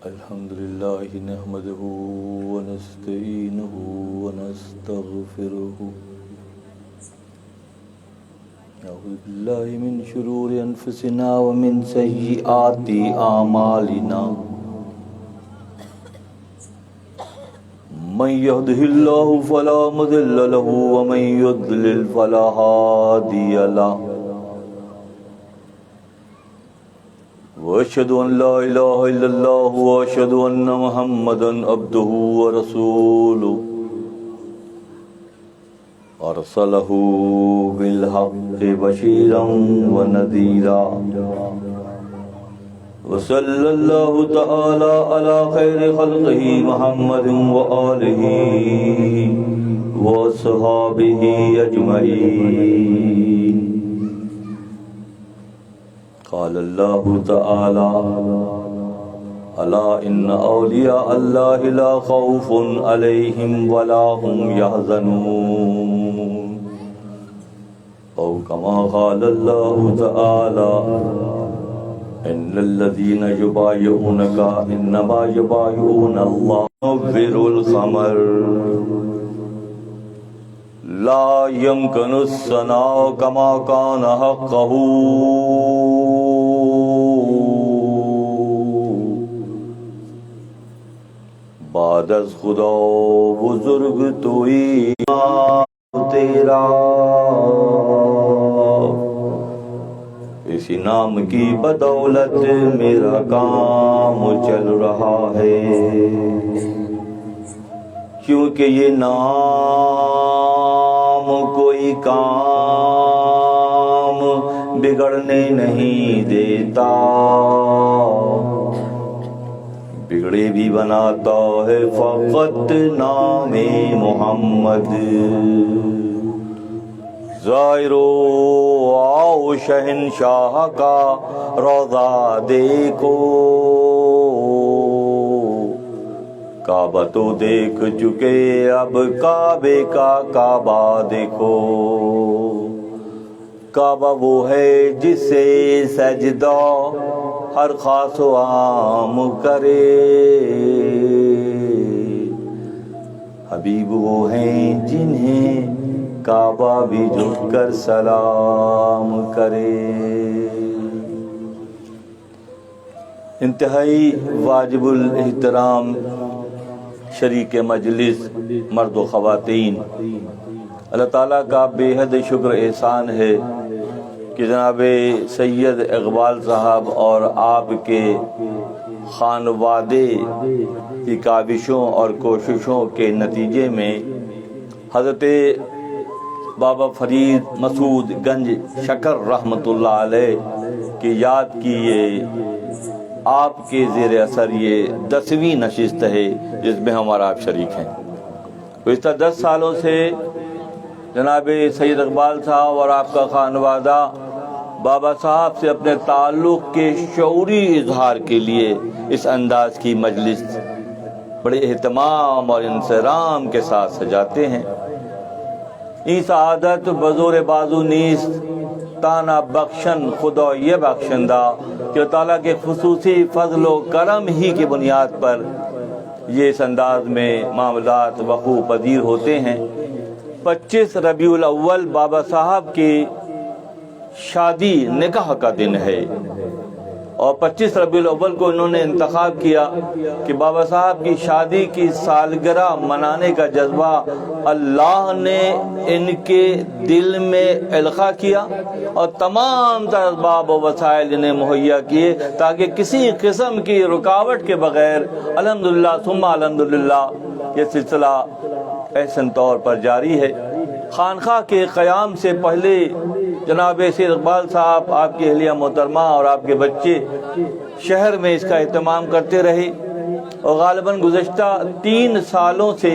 الحمد لله نحمده ونستعينه ونستغفره نعوذ بالله من شرور أنفسنا ومن سيئات أعمالنا من يهده الله فلا مضل له ومن يضلل فلا هادي له وأشهد أن لا إله إلا الله وأشهد أن محمدا عبده ورسوله أرسله بالحق بشيرا ونذيرا وصلى الله تعالى على خير خلقه محمد وآله وصحابه أجمعين. قال الله تعالى ألا إن أولياء الله لا خوف عليهم ولا هم يحزنون أو كما قال الله تعالى إن الذين يبايعونك إنما يبايعون الله منور القمر لا يمكن الثناء كما كان حقه بعد از خدا بزرگ توئی تیرا اسی نام کی بدولت میرا کام چل رہا ہے کیونکہ یہ نام کوئی کام بگڑنے نہیں دیتا بگڑے بھی بناتا ہے فقط نام محمد. زائرو آؤ شہنشاہ کا روضہ دیکھو کعبہ تو دیکھ چکے اب کعبے کا کعبہ دیکھو. کعبہ وہ ہے جسے سجدہ ہر خاص و عام کرے حبیب وہ ہیں جنہیں کعبہ بھی جھک کر سلام کرے. انتہائی واجب الاحترام شریک مجلس مرد و خواتین، اللہ تعالیٰ کا بے حد شکر احسان ہے کہ جناب سید اقبال صاحب اور آپ کے خانوادے کی کاوشوں اور کوششوں کے نتیجے میں حضرت بابا فرید مسعود گنج شکر رحمۃ اللہ علیہ کی یاد کی یہ آپ کے زیر اثر یہ 10ویں نشست ہے جس میں ہمارا آپ شریک ہیں. گزشتہ 10 سالوں سے جناب سید اقبال صاحب اور آپ کا خانوادہ بابا صاحب سے اپنے تعلق کے شعوری اظہار کے لیے اس انداز کی مجلس بڑے اہتمام اور انصرام کے ساتھ سجاتے ہیں. ای سعادت بزور بازو نیست تانا بخشن خدا یہ بخشندہ کہ تعالیٰ کے خصوصی فضل و کرم ہی کی بنیاد پر یہ اس انداز میں معاملات وقوع پذیر ہوتے ہیں. 25 ربیع الاول بابا صاحب کی شادی نکاح کا دن ہے اور 25 ربیع الاول کو انہوں نے انتخاب کیا کہ بابا صاحب کی شادی کی سالگرہ منانے کا جذبہ اللہ نے ان کے دل میں القاء کیا اور تمام تر اسباب و وسائل انہیں مہیا کیے تاکہ کسی قسم کی رکاوٹ کے بغیر الحمدللہ ثم الحمدللہ یہ سلسلہ احسن طور پر جاری ہے. خانقاہ کے قیام سے پہلے جناب سید اقبال صاحب، آپ کی اہلیہ محترمہ اور آپ کے بچے شہر میں اس کا اہتمام کرتے رہے اور غالباً گزشتہ 3 سالوں سے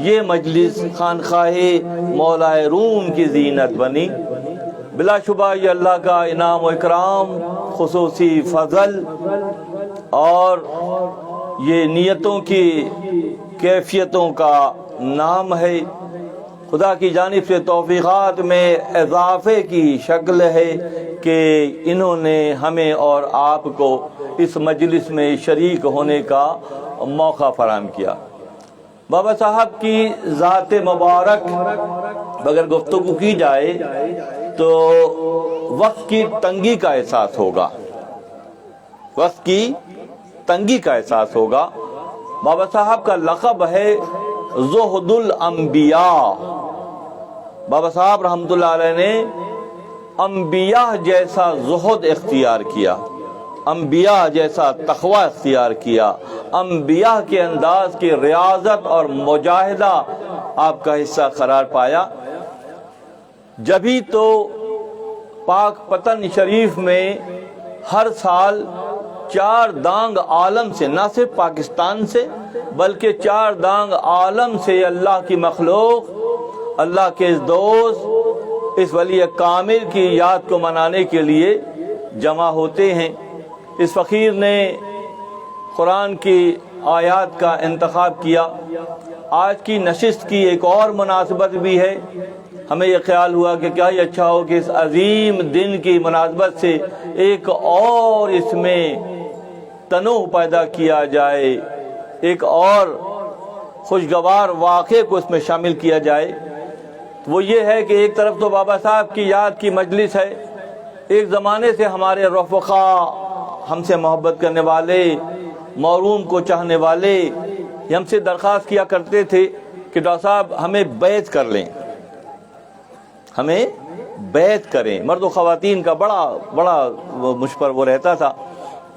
یہ مجلس خانقاہ مولا روم کی زینت بنی. بلا شبہ یہ اللہ کا انعام و اکرام، خصوصی فضل اور یہ نیتوں کی کیفیتوں کا نام ہے. خدا کی جانب سے توفیقات میں اضافے کی شکل ہے کہ انہوں نے ہمیں اور آپ کو اس مجلس میں شریک ہونے کا موقع فراہم کیا۔ بابا صاحب کی ذات مبارک اگر گفتگو کی جائے تو وقت کی تنگی کا احساس ہوگا، وقت کی تنگی کا احساس ہوگا۔ بابا صاحب کا لقب ہے زہد الانبیاء۔ بابا صاحب رحمۃ اللہ علیہ نے انبیاء جیسا زہد اختیار کیا، انبیاء جیسا تقوی اختیار کیا، انبیاء کے انداز کی ریاضت اور مجاہدہ آپ کا حصہ قرار پایا۔ جبھی تو پاک پتن شریف میں ہر سال 4 دانگ عالم سے، نہ صرف پاکستان سے بلکہ 4 دانگ عالم سے اللہ کی مخلوق، اللہ کے اس دوست، اس ولی کامل کی یاد کو منانے کے لیے جمع ہوتے ہیں۔ اس فقیر نے قرآن کی آیات کا انتخاب کیا۔ آج کی نشست کی ایک اور مناسبت بھی ہے۔ ہمیں یہ خیال ہوا کہ کیا ہی اچھا ہو کہ اس عظیم دن کی مناسبت سے ایک اور اس میں تنوع پیدا کیا جائے، ایک اور خوشگوار واقعے کو اس میں شامل کیا جائے۔ وہ یہ ہے کہ ایک طرف تو بابا صاحب کی یاد کی مجلس ہے، ایک زمانے سے ہمارے رفقا، ہم سے محبت کرنے والے، مرحوم کو چاہنے والے ہم سے درخواست کیا کرتے تھے کہ ڈاکٹر صاحب ہمیں بیعت کر لیں، ہمیں بیعت کریں۔ مرد و خواتین کا بڑا مجھ پر وہ رہتا تھا،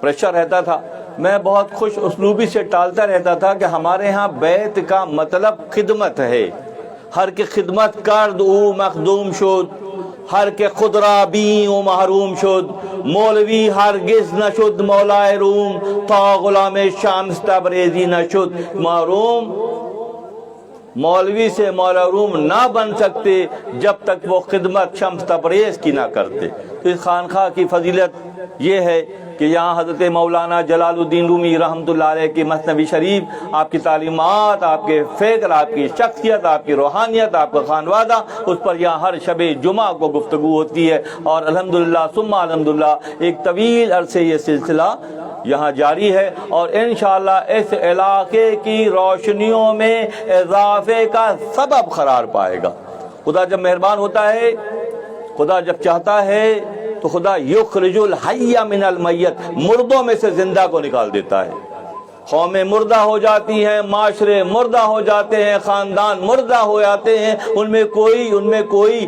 پریشر رہتا تھا۔ میں بہت خوش اسلوبی سے ٹالتا رہتا تھا کہ ہمارے ہاں بیعت کا مطلب خدمت ہے۔ ہر کے خدمت کرد او مخدوم شد، ہر کے خود را بین او محروم شد، مولوی ہرگز نشد مولائے روم، تا غلام شمس تبریزی نشد۔ محروم مولوی سے مولا روم نہ بن سکتے جب تک وہ خدمت شمس تبریز کی نہ کرتے۔ تو اس خانقاہ کی فضیلت یہ ہے کہ یہاں حضرت مولانا جلال الدین رومی رحمۃ اللہ علیہ کی مثنوی شریف، آپ کی تعلیمات، آپ کے فکر، آپ کی شخصیت، آپ کی روحانیت، آپ کا خانوادہ، اس پر یہاں ہر شب جمعہ کو گفتگو ہوتی ہے۔ اور الحمدللہ ثم الحمدللہ ایک طویل عرصے یہ سلسلہ یہاں جاری ہے، اور انشاءاللہ اس علاقے کی روشنیوں میں اضافے کا سبب قرار پائے گا۔ خدا جب مہربان ہوتا ہے، خدا جب چاہتا ہے تو خدا یخرج الحی من المیت، مردوں میں سے زندہ کو نکال دیتا ہے۔ قومیں مردہ ہو جاتی ہیں، معاشرے مردہ ہو جاتے ہیں، خاندان مردہ ہو جاتے ہیں، ان میں کوئی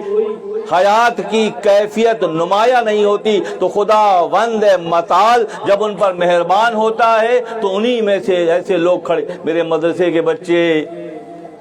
حیات کی کیفیت نمایاں نہیں ہوتی، تو خدا وند متعال جب ان پر مہربان ہوتا ہے تو انہی میں سے ایسے لوگ کھڑے، میرے مدرسے کے بچے،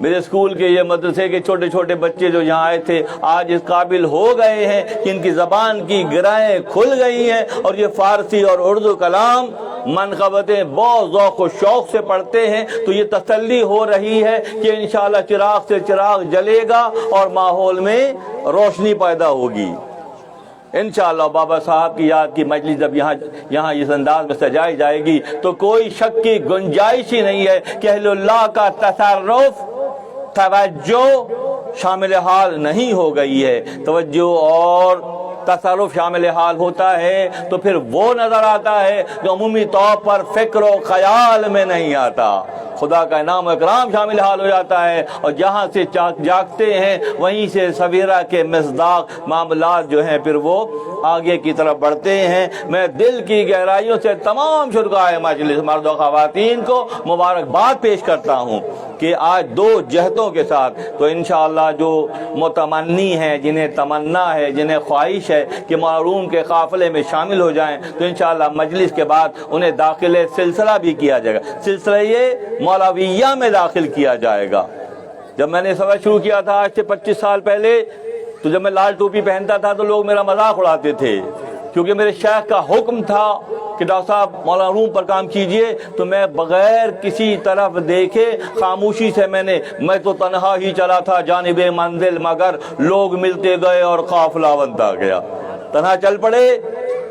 میرے اسکول کے یہ مدرسے کے چھوٹے چھوٹے بچے جو یہاں آئے تھے، آج اس قابل ہو گئے ہیں کہ ان کی زبان کی گرہیں کھل گئی ہیں، اور یہ فارسی اور اردو کلام منقبتیں بہت ذوق و شوق سے پڑھتے ہیں۔ تو یہ تسلی ہو رہی ہے کہ انشاءاللہ چراغ سے چراغ جلے گا اور ماحول میں روشنی پیدا ہوگی۔ انشاءاللہ بابا صاحب کی یاد کی مجلس جب یہاں اس انداز میں سجائی جائے گی تو کوئی شک کی گنجائش ہی نہیں ہے کہ اہل اللہ کا تصرف، توجہ شامل حال نہیں ہو گئی ہے۔ توجہ اور تصرف شامل حال ہوتا ہے تو پھر وہ نظر آتا ہے جو عمومی طور پر فکر و خیال میں نہیں آتا۔ خدا کا انعام و اکرام شامل حال ہو جاتا ہے، اور جہاں سے جاگتے ہیں وہیں سے سویرا کے مصداق معاملات جو ہیں پھر وہ آگے کی طرف بڑھتے ہیں۔ میں دل کی گہرائیوں سے تمام شرکائے مجلس مرد و خواتین کو مبارکباد پیش کرتا ہوں کہ آج 2 جہتوں کے ساتھ تو انشاءاللہ جو متمنی ہیں، جنہیں تمنا ہے، جنہیں خواہش ہے کہ محروم کے قافلے میں شامل ہو جائیں، تو انشاءاللہ مجلس کے بعد انہیں داخل سلسلہ بھی کیا جائے گا۔ سلسلہ یہ مولویہ میں داخل کیا جائے گا۔ جب میں نے سفر شروع کیا تھا آج سے 25 سال پہلے، تو جب میں لال ٹوپی پہنتا تھا تو لوگ میرا مذاق اڑاتے تھے، کیونکہ میرے شیخ کا حکم تھا کہ ڈاکٹر صاحب مولانا روم پر کام کیجئے۔ تو میں بغیر کسی طرف دیکھے خاموشی سے میں تو تنہا ہی چلا تھا جانب منزل، مگر لوگ ملتے گئے اور قافلہ بنتا گیا۔ تنہا چل پڑے،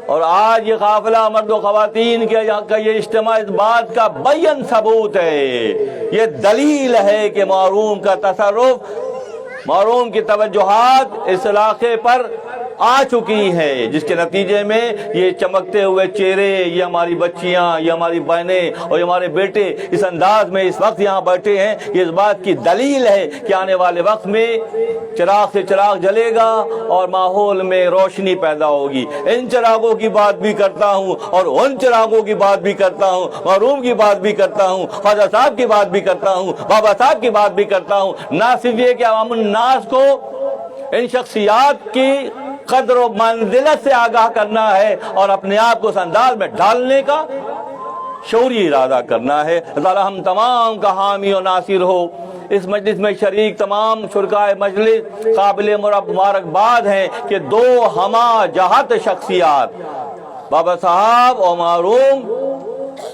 اور آج یہ قافلہ مرد و خواتین کے یہاں کا یہ اجتماع اس بات کا بیان ثبوت ہے، یہ دلیل ہے کہ محروم کا تصرف محروم کی توجہات اس علاقے پر آ چکی ہے، جس کے نتیجے میں یہ چمکتے ہوئے چہرے، یہ ہماری بچیاں، یہ ہماری بہنیں اور یہ ہمارے بیٹے اس انداز میں اس وقت یہاں بیٹھے ہیں، یہ اس بات کی دلیل ہے کہ آنے والے وقت میں چراغ سے چراغ جلے گا اور ماحول میں روشنی پیدا ہوگی۔ ان چراغوں کی بات بھی کرتا ہوں اور ان چراغوں کی بات بھی کرتا ہوں، محروم کی بات بھی کرتا ہوں، خواجہ صاحب کی بات بھی کرتا ہوں، بابا صاحب کی بات بھی کرتا ہوں۔ نہ صرف یہ کہ عوام الناس کو ان شخصیات کی قدر و منزلت سے آگاہ کرنا ہے اور اپنے آپ کو اس انداز میں ڈالنے کا شعوری ارادہ کرنا ہے۔ اللہ تعالی ہم تمام کا حامی و ناصر ہو۔ اس مجلس میں شریک تمام شرکائے مجلس قابل مبارکباد ہیں کہ دو ہمہ جہت شخصیات بابا صاحب اور محروم،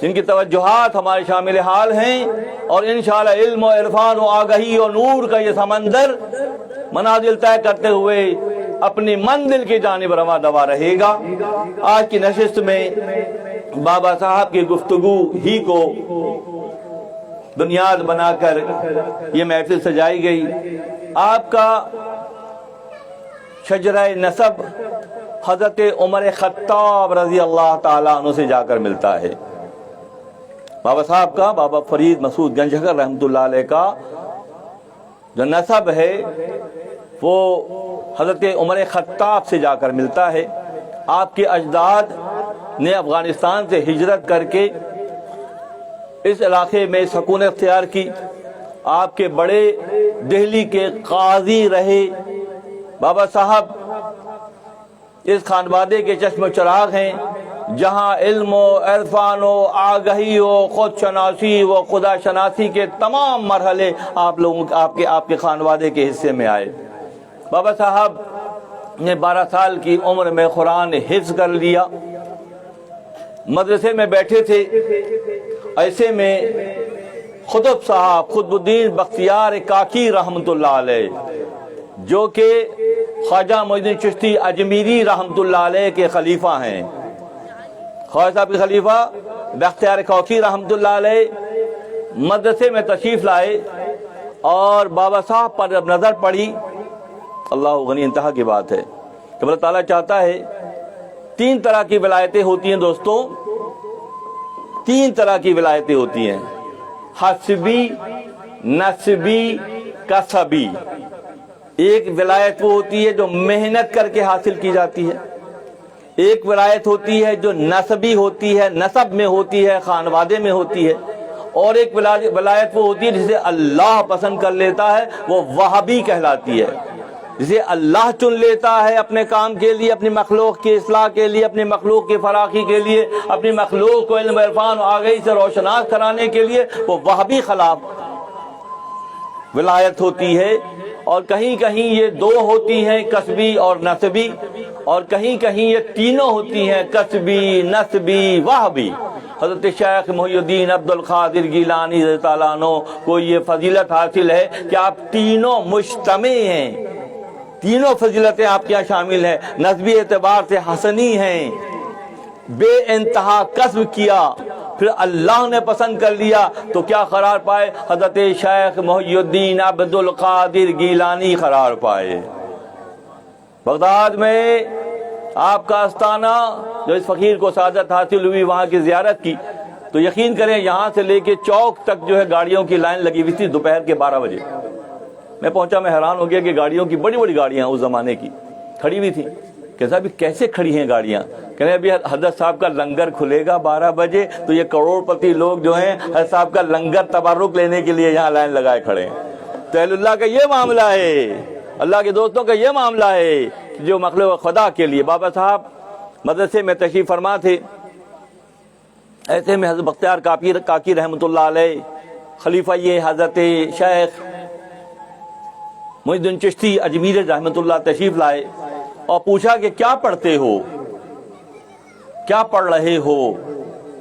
جن کی توجہات ہمارے شامل حال ہیں، اور انشاءاللہ علم و عرفان و آگہی و نور کا یہ سمندر منازل طے کرتے ہوئے اپنی منزل کی جانب رواں دوا رہے گا۔ آج کی نشست میں بابا صاحب کی گفتگو ہی کو بنیاد بنا کر یہ محفل سجائی گئی۔ آپ کا شجرہ نسب حضرت عمر خطاب رضی اللہ تعالیٰ عنہ سے جا کر ملتا ہے۔ بابا صاحب کا، بابا فرید مسعود گنج شکر رحمۃ اللہ علیہ کا جو نسب ہے وہ حضرت عمر خطاب سے جا کر ملتا ہے۔ آپ کے اجداد نے افغانستان سے ہجرت کر کے اس علاقے میں سکونت اختیار کی۔ آپ کے بڑے دہلی کے قاضی رہے۔ بابا صاحب اس خانوادے کے چشم و چراغ ہیں، جہاں علم و عرفان و آگہی و خود شناسی و خدا شناسی کے تمام مرحلے آپ کے خانوادے کے حصے میں آئے۔ بابا صاحب نے 12 سال کی عمر میں قرآن حفظ کر لیا۔ مدرسے میں بیٹھے تھے، ایسے میں خطب صاحب قطب الدین بختیار کاکی رحمۃ اللہ علیہ، جو کہ خواجہ معین الدین چشتی اجمیری رحمۃ اللہ علیہ کے خلیفہ ہیں، خواجہ صاحب کے خلیفہ بختیار کاکی رحمۃ اللہ علیہ مدرسے میں تشریف لائے اور بابا صاحب پر جب نظر پڑی، اللہ غنی انتہا کی بات ہے کہ اللہ تعالیٰ چاہتا ہے 3 طرح کی ولایتیں ہوتی ہیں دوستوں، 3 طرح کی ولایتیں ہوتی ہیں، حسبی، نسبی، کسبی۔ ایک ولایت وہ ہوتی ہے جو محنت کر کے حاصل کی جاتی ہے، ایک ولایت ہوتی ہے جو نسبی ہوتی ہے، نسب میں ہوتی ہے، خانوادے میں ہوتی ہے، اور ایک ولایت وہ ہوتی ہے جسے اللہ پسند کر لیتا ہے، وہ وہابی کہلاتی ہے، جسے اللہ چن لیتا ہے اپنے کام کے لیے، اپنی مخلوق کی اصلاح کے لیے، اپنی مخلوق کی فراخی کے لیے، اپنی مخلوق کو علم عرفان و آگہی سے روشناس کرانے کے لیے، وہ وہابی خلاف ولایت ہوتی ہے۔ اور کہیں کہیں یہ 2 ہوتی ہیں، کسبی اور نسبی، اور کہیں کہیں یہ تینوں ہوتی ہیں، کسبی، نسبی، وہابی۔ حضرت شیخ محی الدین عبد القادر گیلانی رضی اللہ عنہ کو یہ فضیلت حاصل ہے کہ آپ تینوں مجتمع ہیں، تینوں فضیلتیں آپ کے یہاں شامل ہیں، نسبی اعتبار سے حسنی ہیں، بے انتہا کسب کیا، پھر اللہ نے پسند کر لیا تو کیا قرار پائے؟ حضرت شیخ محی الدین عبد القادر گیلانی قرار پائے۔ بغداد میں آپ کا آستانہ جو اس فقیر کو سعادت حاصل ہوئی، وہاں کی زیارت کی تو یقین کریں یہاں سے لے کے چوک تک جو ہے گاڑیوں کی لائن لگی ہوئی تھی۔ دوپہر کے 12 بجے میں پہنچا، میں حیران ہو گیا کہ گاڑیوں کی بڑی بڑی گاڑیاں اس زمانے کی کھڑی ہوئی تھیں۔ کہ صاحب کیسے کھڑی ہیں گاڑیاں؟ کہنے ابھی حضرت صاحب کا لنگر کھلے گا 12 بجے تو یہ کروڑ پتی لوگ جو ہیں حضرت صاحب کا لنگر تبرک لینے کے لیے یہاں لائن لگائے کھڑے ہیں۔ تو اہل اللہ کا یہ معاملہ ہے، اللہ کے دوستوں کا یہ معاملہ ہے جو مخلوق خدا کے لیے۔ بابا صاحب مدرسے میں تشریف فرما تھے، ایسے میں حضرت بختیار کاکی رحمۃ اللہ علیہ خلیفہ یہ حضرت شیخ معین الدین چشتی اجمیری رحمۃ اللہ تشریف لائے اور پوچھا کہ کیا پڑھتے ہو، کیا پڑھ رہے ہو؟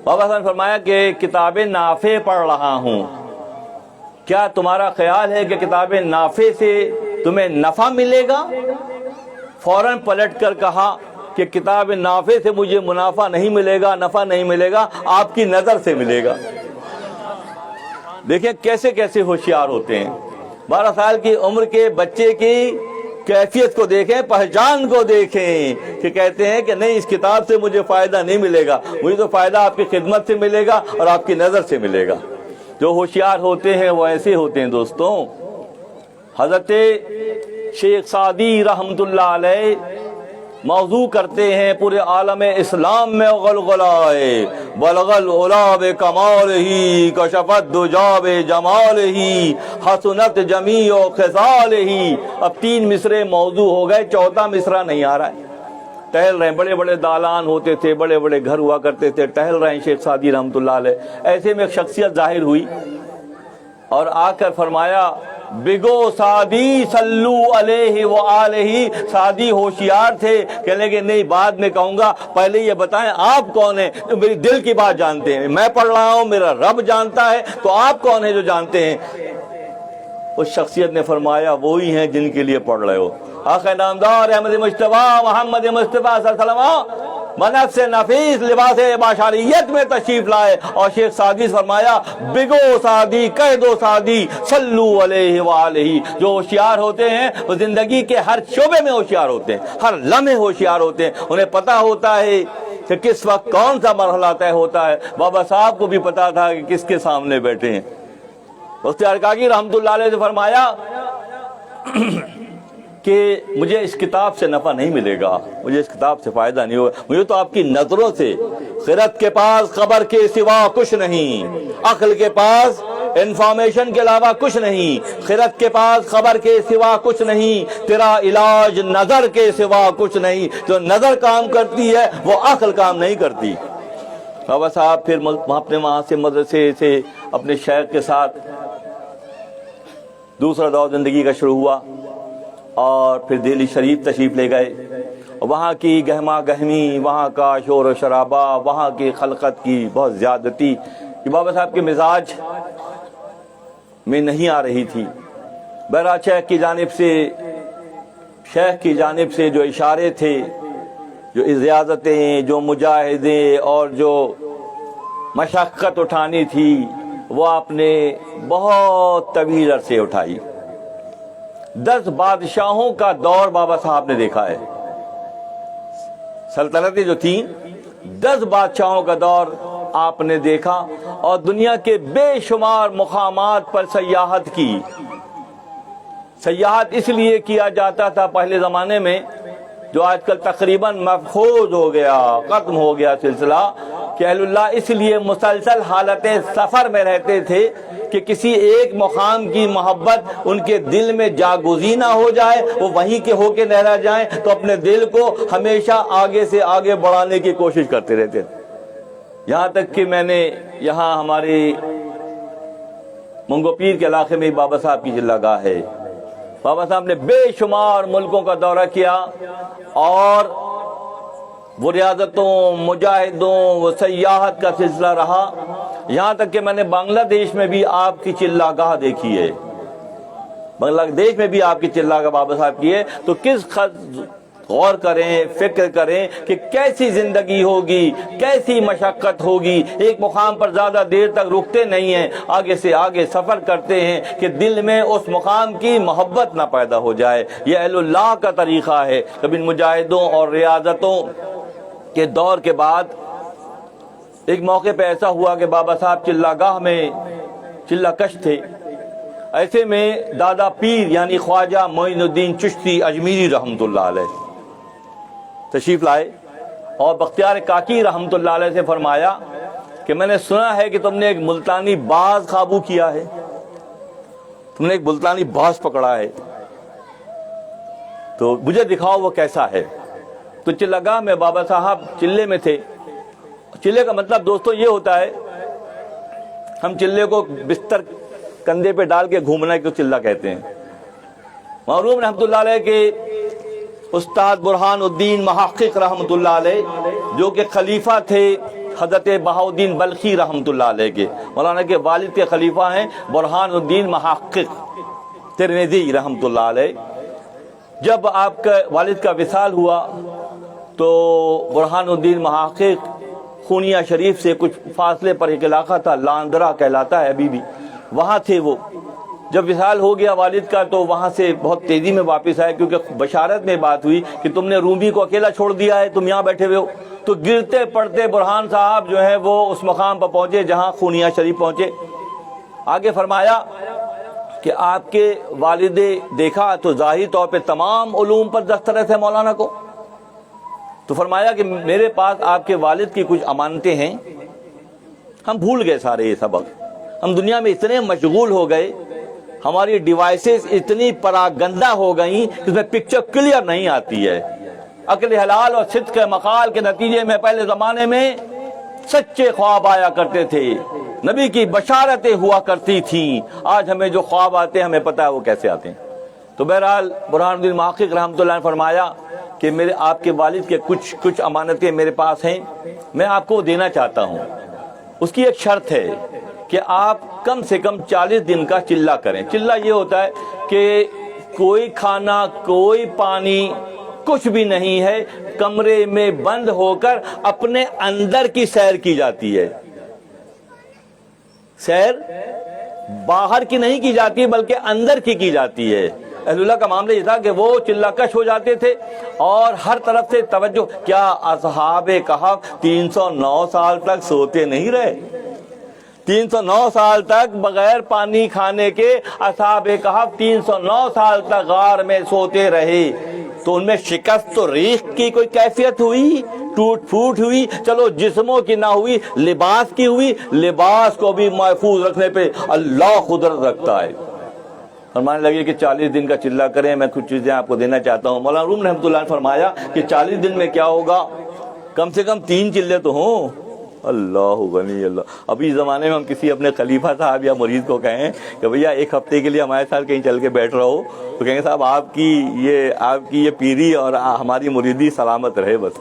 بابا صاحب نے فرمایا کہ کتاب نافع پڑھ رہا ہوں۔ کیا تمہارا خیال ہے کہ کتاب نافع سے تمہیں نفع ملے گا؟ فوراً پلٹ کر کہا کہ کتاب نافع سے مجھے منافع نہیں ملے گا، نفع نہیں ملے گا، آپ کی نظر سے ملے گا۔ دیکھیں کیسے کیسے ہوشیار ہوتے ہیں۔ 12 سال کی عمر کے بچے کی کیفیت کو دیکھیں، پہچان کو دیکھیں کہ کہتے ہیں کہ نہیں، اس کتاب سے مجھے فائدہ نہیں ملے گا، مجھے تو فائدہ آپ کی خدمت سے ملے گا اور آپ کی نظر سے ملے گا۔ جو ہوشیار ہوتے ہیں وہ ایسے ہوتے ہیں دوستوں۔ حضرت شیخ سعدی رحمت اللہ علیہ موضوع کرتے ہیں پورے عالم اسلام میں غلغلائے، بلغ العلا بکمالہ کشفت دجا بجمالہ حسنت جمیع خصالہ۔ اب 3 مصرے موضوع ہو گئے، چوتھا مصرع نہیں آ رہا ہے۔ ٹہل رہے ہیں، بڑے بڑے دالان ہوتے تھے، بڑے بڑے گھر ہوا کرتے تھے، ٹہل رہے ہیں شیخ سعدی رحمت اللہ علیہ۔ ایسے میں ایک شخصیت ظاہر ہوئی اور آ کر فرمایا، بگو سعدی صلو علیہ وآلہ۔ سعدی ہوشیار تھے، کہنے کہ نہیں بعد میں کہوں گا، پہلے یہ بتائیں آپ کون ہیں؟ میری دل کی بات جانتے ہیں، میں پڑھ رہا ہوں، میرا رب جانتا ہے، تو آپ کون ہیں جو جانتے ہیں؟ اس شخصیت نے فرمایا، وہی ہیں جن کے لیے پڑھ رہے ہو۔ آقا نامدار احمد مجتبیٰ محمد مصطفیٰ صلی اللہ علیہ وسلم بنفس نفیس لباس بشریت میں تشریف لائے، اور شیخ سعدی فرمایا، بگو سعدی، کہہ دو سعدی صلو علیہ وآلہ۔ جو ہوشیار ہوتے ہیں وہ زندگی کے ہر شعبے میں ہوشیار ہوتے ہیں، ہر لمحے ہوشیار ہوتے ہیں، انہیں پتہ ہوتا ہے کہ کس وقت کون سا مرحلہ طے ہوتا ہے۔ بابا صاحب کو بھی پتا تھا کہ کس کے سامنے بیٹھے ہیں۔ مفتی ارکاکی رحمت اللہ علیہ سے فرمایا کہ مجھے اس کتاب سے نفع نہیں ملے گا، مجھے اس کتاب سے فائدہ نہیں ہوگا، مجھے تو آپ کی نظروں سے، خرد کے پاس خبر کے سوا کچھ نہیں، عقل کے پاس انفارمیشن کے علاوہ کچھ نہیں، خرد کے پاس خبر کے سوا کچھ نہیں، تیرا علاج نظر کے سوا کچھ نہیں۔ جو نظر کام کرتی ہے وہ عقل کام نہیں کرتی۔ بابا صاحب پھر اپنے وہاں سے مدرسے سے اپنے شیخ کے ساتھ دوسرا دور زندگی کا شروع ہوا، اور پھر دہلی شریف تشریف لے گئے۔ وہاں کی گہما گہمی، وہاں کا شور و شرابہ، وہاں کی خلقت کی بہت زیادتی کہ بابا صاحب کے مزاج میں نہیں آ رہی تھی۔ بہرحال شیخ کی جانب سے جو اشارے تھے، جو ریاضتیں، جو مجاہدیں اور جو مشقت اٹھانی تھی، وہ آپ نے بہت طویل عرصے اٹھائی۔ 10 بادشاہوں کا دور بابا صاحب نے دیکھا ہے۔ سلطنتیں جو تھیں، 10 بادشاہوں کا دور آپ نے دیکھا، اور دنیا کے بے شمار مقامات پر سیاحت کی۔ سیاحت اس لیے کیا جاتا تھا پہلے زمانے میں، جو آج کل تقریباً مفقود ہو گیا، ختم ہو گیا سلسلہ، کہ اہل اللہ اس لیے مسلسل حالت سفر میں رہتے تھے کہ کسی ایک مقام کی محبت ان کے دل میں جاگزین نہ ہو جائے، وہ وہیں کے ہو کے نہ رہ جائیں، تو اپنے دل کو ہمیشہ آگے سے آگے بڑھانے کی کوشش کرتے رہتے تھے۔ یہاں تک کہ میں نے یہاں ہمارے منگو پیر کے علاقے میں بابا صاحب کی چلہ گاہ ہے۔ بابا صاحب نے بے شمار ملکوں کا دورہ کیا، اور وہ ریاضتوں، مجاہدوں، وہ سیاحت کا سلسلہ رہا، یہاں تک کہ میں نے بنگلہ دیش میں بھی آپ کی چلہ گاہ دیکھی ہے۔ بنگلہ دیش میں بھی آپ کی چلہ گاہ بابا صاحب کی ہے۔ تو کس غور کریں، فکر کریں کہ کیسی زندگی ہوگی، کیسی مشقت ہوگی۔ ایک مقام پر زیادہ دیر تک رکتے نہیں ہیں، آگے سے آگے سفر کرتے ہیں کہ دل میں اس مقام کی محبت نہ پیدا ہو جائے۔ یہ اہل اللہ کا طریقہ ہے۔ کبھی مجاہدوں اور ریاضتوں کے دور کے بعد ایک موقع پہ ایسا ہوا کہ بابا صاحب چلہ گاہ میں چلہ کش تھے۔ ایسے میں دادا پیر یعنی خواجہ معین الدین چشتی اجمیری رحمت اللہ علیہ تشریف لائے، اور بختیار کاکی رحمت اللہ علیہ سے فرمایا کہ میں نے سنا ہے کہ تم نے ایک ملتانی باز قابو کیا ہے، تم نے ایک ملتانی باز پکڑا ہے، تو مجھے دکھاؤ وہ کیسا ہے۔ تو چلہ گاہ میں بابا صاحب چلے میں تھے۔ چلے کا مطلب دوستو یہ ہوتا ہے، ہم چلے کو بستر کندھے پہ ڈال کے گھومنا کو چلہ کہتے ہیں۔ معروف رحمت اللہ علیہ کے استاد برہان الدین محقق رحمت اللہ علیہ، جو کہ خلیفہ تھے حضرت بہاؤالدین بلخی رحمت اللہ علیہ کے، مولانا کے والد کے خلیفہ ہیں برہان الدین محقق ترمذی رحمت اللہ علیہ۔ جب آپ کے والد کا وصال ہوا تو برہان الدین محقق خونیہ شریف سے کچھ فاصلے پر ایک علاقہ تھا، لاندرا کہلاتا ہے ابھی بھی، وہاں تھے وہ۔ جب وصال ہو گیا والد کا تو وہاں سے بہت تیزی میں واپس آئے، کیونکہ بشارت میں بات ہوئی کہ تم نے رومی کو اکیلا چھوڑ دیا ہے، تم یہاں بیٹھے ہوئے ہو۔ تو گرتے پڑتے برہان صاحب جو ہے وہ اس مقام پر پہنچے جہاں خونیہ شریف پہنچے۔ آگے فرمایا کہ آپ کے والد دیکھا تو ظاہری طور پہ تمام علوم پر دسترس ہے مولانا کو، تو فرمایا کہ میرے پاس آپ کے والد کی کچھ امانتیں ہیں، ہم بھول گئے سارے یہ سبق، ہم دنیا میں اتنے مشغول ہو گئے، ہماری ڈیوائسز اتنی پراگندہ ہو گئیں کہ اس میں پکچر کلیئر نہیں آتی ہے۔ عقل حلال اور صدق مقال کے نتیجے میں پہلے زمانے میں سچے خواب آیا کرتے تھے، نبی کی بشارتیں ہوا کرتی تھیں، آج ہمیں جو خواب آتے ہیں ہمیں پتہ ہے وہ کیسے آتے ہیں۔ تو بہرحال برہان الدین محقق رحمۃ اللہ نے فرمایا کہ میرے آپ کے والد کے کچھ امانتیں میرے پاس ہیں، میں آپ کو دینا چاہتا ہوں۔ اس کی ایک شرط ہے کہ آپ کم سے کم 40 دن کا چلہ کریں۔ چلہ یہ ہوتا ہے کہ کوئی کھانا، کوئی پانی، کچھ بھی نہیں ہے، کمرے میں بند ہو کر اپنے اندر کی سیر کی جاتی ہے۔ سیر باہر کی نہیں کی جاتی بلکہ اندر کی جاتی ہے۔ اہل اللہ کا معاملہ یہ تھا کہ وہ چلہ کش ہو جاتے تھے اور ہر طرف سے توجہ۔ کیا اصحاب کہف 309 سال تک سوتے نہیں رہے؟ 309 سال تک بغیر پانی کھانے کے اصحاب کہف 309 سال تک غار میں سوتے رہے، تو ان میں شکست تو ریخ کی کوئی کیفیت ہوئی، ٹوٹ پھوٹ ہوئی، چلو جسموں کی نہ ہوئی، لباس کی ہوئی۔ لباس کو بھی محفوظ رکھنے پہ اللہ قدرت رکھتا ہے۔ فرمانے لگے کہ 40 دن کا چلہ کریں، میں کچھ چیزیں آپ کو دینا چاہتا ہوں۔ مولانا روم رحمۃ اللہ نے فرمایا کہ 40 دن میں کیا ہوگا، کم سے کم 3 چلے تو ہوں۔ اللہ غنی اللہ۔ ابھی زمانے میں ہم کسی اپنے خلیفہ صاحب یا مرید کو کہیں کہ بھیا ایک ہفتے کے لیے ہمارے ساتھ کہیں چل کے بیٹھ رہو، تو کہیں گے صاحب آپ کی یہ پیری اور ہماری مریدی سلامت رہے بس۔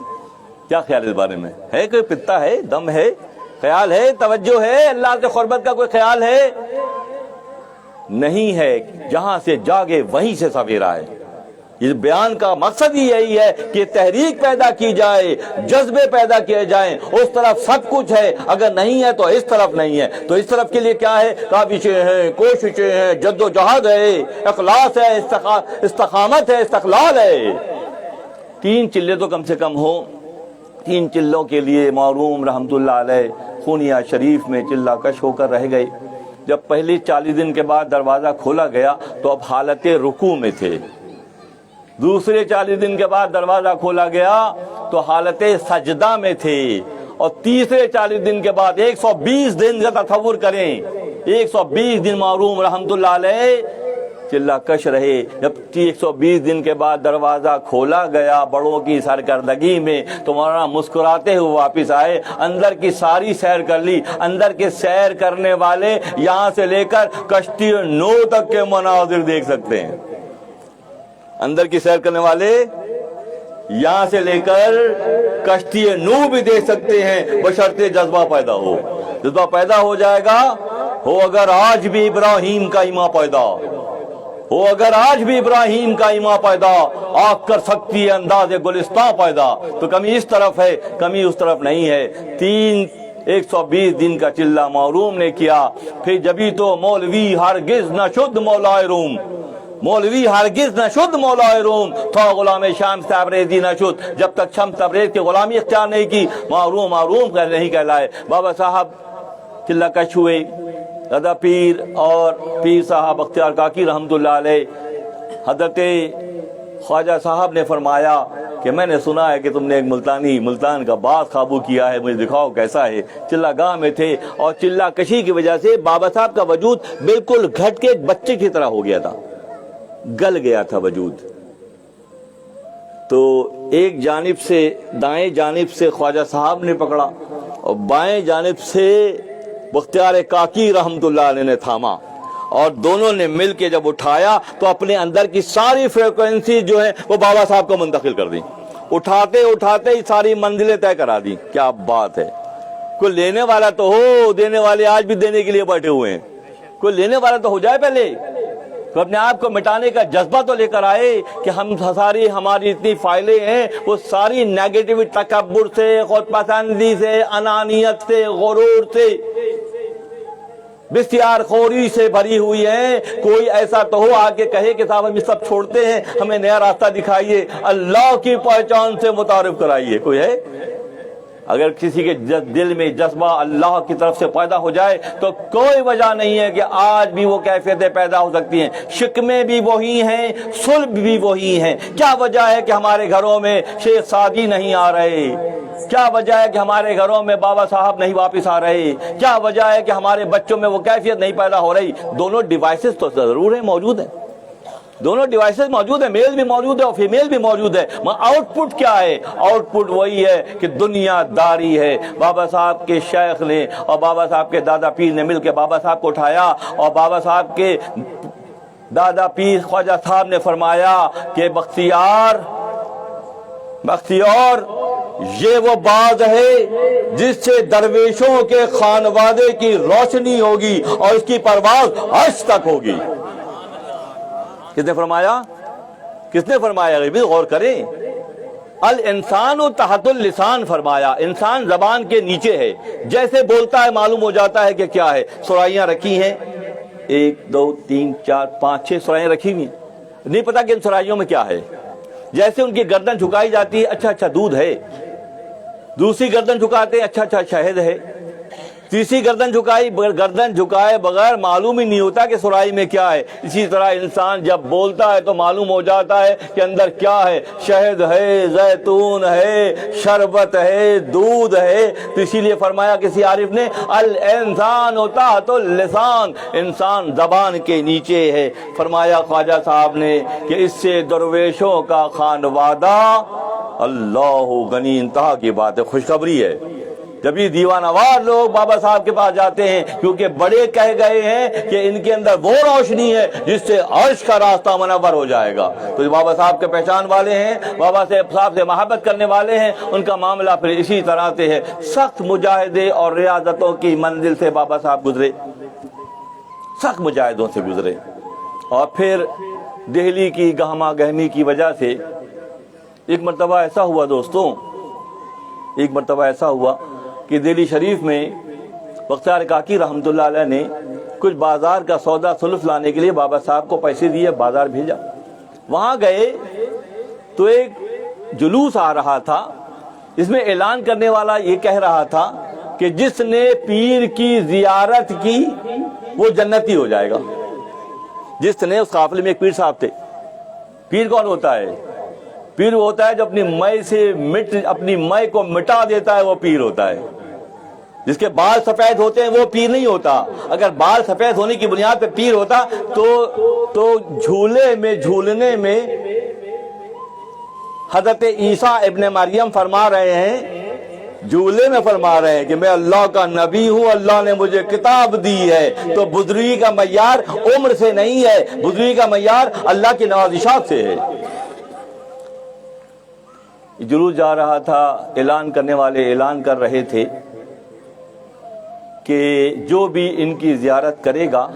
کیا خیال اس بارے میں ہے؟ کوئی پتا ہے، دم ہے، خیال ہے، توجہ ہے، اللہ سے قربت کا کوئی خیال ہے؟ نہیں ہے۔ جہاں سے جاگے وہیں سے سویرا ہے۔ یہ بیان کا مقصد ہی یہی ہے کہ تحریک پیدا کی جائے، جذبے پیدا کیے جائیں۔ اس طرف سب کچھ ہے، اگر نہیں ہے تو اس طرف نہیں ہے، تو اس طرف کے لیے کیا ہے؟ کاوشیں ہیں، کوششیں ہیں، جد و جہد ہے، اخلاص ہے، استقامت ہے، استقلال ہے۔ 3 چلے تو کم سے کم ہوں۔ 3 چلوں کے لیے معروم رحمت اللہ علیہ خونیہ شریف میں چلہ کش ہو کر رہ گئے۔ جب پہلی 40 دن کے بعد دروازہ کھولا گیا تو اب حالت رکوع میں تھے۔ دوسرے 40 دن کے بعد دروازہ کھولا گیا تو حالت سجدہ میں تھے، اور تیسرے 40 دن کے بعد 120 دن کا تصور کریں، 120 دن معروم رحمت اللہ علیہ چلہ کش رہے۔ جب 120 دن کے بعد دروازہ کھولا گیا بڑوں کی سرکردگی میں تو مولانا مسکراتے ہوئے واپس آئے، اندر کی ساری سیر کر لی۔ اندر کے سیر کرنے والے یہاں سے لے کر کشتی نو تک کے مناظر دیکھ سکتے ہیں۔ اندر کی سیر کرنے والے یہاں سے لے کر کشتی نو بھی دیکھ سکتے ہیں، بشرطے جذبہ پیدا ہو۔ جذبہ پیدا ہو جائے گا، ہو اگر آج بھی ابراہیم کا ایمان پیدا ہو، اگر آج بھی ابراہیم کا ایمان پیدا، آگ کر سکتی ہے انداز گلستان پیدا۔ تو کمی اس طرف ہے، کمی اس طرف نہیں ہے۔ 120 دن کا چلہ معروم نے کیا۔ پھر جبھی تو مولوی ہرگز نہ شد مولائے روم، مولوی ہرگز نہ شد مولائے روم، تھا غلام شمس تبریزی نہ شد، جب تک شمس تبریز کی غلامی اختیار نہیں کی معروم نہیں کہلائے۔ بابا صاحب چلہ کش ہوئے، رضا پیر اور پیر صاحب اختیار کاکی رحمت اللہ علیہ، حضرت خواجہ صاحب نے فرمایا کہ میں نے سنا ہے کہ تم نے ایک ملتان کا باز قابو کیا ہے، مجھے دکھاؤ کیسا ہے۔ چلہ گاہ میں تھے اور چلہ کشی کی وجہ سے بابا صاحب کا وجود بالکل گھٹ کے ایک بچے کی طرح ہو گیا تھا، گل گیا تھا وجود۔ تو ایک جانب سے دائیں جانب سے خواجہ صاحب نے پکڑا اور بائیں جانب سے بختیار کاکی رحمت اللہ علیہ نے تھاما، اور دونوں نے مل کے جب اٹھایا تو اپنے اندر کی ساری فریکوینسی جو ہے وہ بابا صاحب کو منتقل کر دی، اٹھاتے اٹھاتے ہی ساری منزلیں طے کرا دی۔ کیا بات ہے! کوئی لینے والا تو ہو، دینے والے آج بھی دینے کے لیے بیٹھے ہوئے ہیں، کوئی لینے والا تو ہو جائے پہلے، تو اپنے آپ کو مٹانے کا جذبہ تو لے کر آئے کہ ہماری اتنی فائلیں ہیں، وہ ساری نیگیٹو تکبر سے، خود پسندی سے، انانیت سے، غرور سے بسیار خوری سے بھری ہوئی ہیں. کوئی ایسا تو ہو آگے کہے کہ صاحب ہم یہ سب چھوڑتے ہیں, ہمیں نیا راستہ دکھائیے, اللہ کی پہچان سے متعارف کرائیے. کوئی ہے؟ اگر کسی کے دل میں جذبہ اللہ کی طرف سے پیدا ہو جائے تو کوئی وجہ نہیں ہے کہ آج بھی وہ کیفیتیں پیدا ہو سکتی ہیں. شکمیں بھی وہی ہیں, صلب بھی وہی ہیں. کیا وجہ ہے کہ ہمارے گھروں میں شیخ سعدی نہیں آ رہے؟ کیا وجہ ہے کہ ہمارے گھروں میں بابا صاحب نہیں واپس آ رہے؟ کیا وجہ ہے کہ ہمارے بچوں میں وہ کیفیت نہیں پیدا ہو رہی؟ دونوں ڈیوائسز تو ضرور ہیں, موجود ہیں. دونوں ڈیوائسز موجود ہیں, میل بھی موجود ہے اور فیمیل بھی موجود ہے. آؤٹ پٹ کیا ہے؟ آؤٹ پٹ وہی ہے کہ دنیا داری ہے. بابا صاحب کے شیخ نے اور بابا صاحب کے دادا پیر نے مل کے بابا صاحب کو اٹھایا, اور بابا صاحب کے دادا پیر خواجہ صاحب نے فرمایا کہ بختیار یہ وہ باز ہے جس سے درویشوں کے خانوادے کی روشنی ہوگی اور اس کی پرواز عرش تک ہوگی. کس نے فرمایا؟ کس نے فرمایا؟ غور کریں. الانسان تحت اللسان فرمایا. انسان زبان کے نیچے ہے, جیسے بولتا ہے معلوم ہو جاتا ہے کہ کیا ہے. سرائیاں رکھی ہیں, 1 2 3 4 5 6 سرائیاں رکھی ہوئی ہیں, نہیں پتا کہ ان سرائیوں میں کیا ہے. جیسے ان کی گردن جھکائی جاتی ہے, اچھا اچھا دودھ ہے. دوسری گردن جھکاتے ہیں, اچھا اچھا شہد ہے. تیسری گردن جھکائے بغیر معلوم ہی نہیں ہوتا کہ سرائی میں کیا ہے. اسی طرح انسان جب بولتا ہے تو معلوم ہو جاتا ہے کہ اندر کیا ہے. شہد ہے, زیتون ہے, شربت ہے, دودھ ہے. تو اسی لیے فرمایا کسی عارف نے, الانسان تحت اللسان, انسان زبان کے نیچے ہے. فرمایا خواجہ صاحب نے کہ اس سے درویشوں کا خانوادہ اللہ غنی. انتہا کی بات ہے, خوشخبری ہے. جب یہ دیوانوار لوگ بابا صاحب کے پاس جاتے ہیں, کیونکہ بڑے کہہ گئے ہیں کہ ان کے اندر وہ روشنی ہے جس سے عرش کا راستہ منور ہو جائے گا. تو بابا صاحب کے پہچان والے ہیں, بابا صاحب سے محبت کرنے والے ہیں, ان کا معاملہ پھر اسی طرح سے ہے. سخت مجاہدے اور ریاضتوں کی منزل سے بابا صاحب گزرے, سخت مجاہدوں سے گزرے. اور پھر دہلی کی گہما گہمی کی وجہ سے ایک مرتبہ ایسا ہوا دوستوں, ایک مرتبہ ایسا ہوا کہ دہلی شریف میں بختیار کاکی رحمت اللہ علیہ نے کچھ بازار کا سودا سلف لانے کے لیے بابا صاحب کو پیسے دیے, بازار بھیجا. وہاں گئے تو ایک جلوس آ رہا تھا, اس میں اعلان کرنے والا یہ کہہ رہا تھا کہ جس نے پیر کی زیارت کی وہ جنتی ہو جائے گا. جس نے, اس قافلے میں ایک پیر صاحب تھے. پیر کون ہوتا ہے؟ پیر وہ ہوتا ہے جو اپنی مے کو مٹا دیتا ہے, وہ پیر ہوتا ہے. جس کے بال سفید ہوتے ہیں وہ پیر نہیں ہوتا. اگر بال سفید ہونے کی بنیاد پہ پیر ہوتا تو جھولنے میں حضرت عیسیٰ ابن مریم فرما رہے ہیں, جھولے میں فرما رہے ہیں کہ میں اللہ کا نبی ہوں, اللہ نے مجھے کتاب دی ہے. تو بزرگی کا معیار عمر سے نہیں ہے, بزرگی کا معیار اللہ کی نوازشات سے ہے. جلوس جا رہا تھا, اعلان کرنے والے اعلان کر رہے تھے کہ جو بھی ان کی زیارت کرے گا,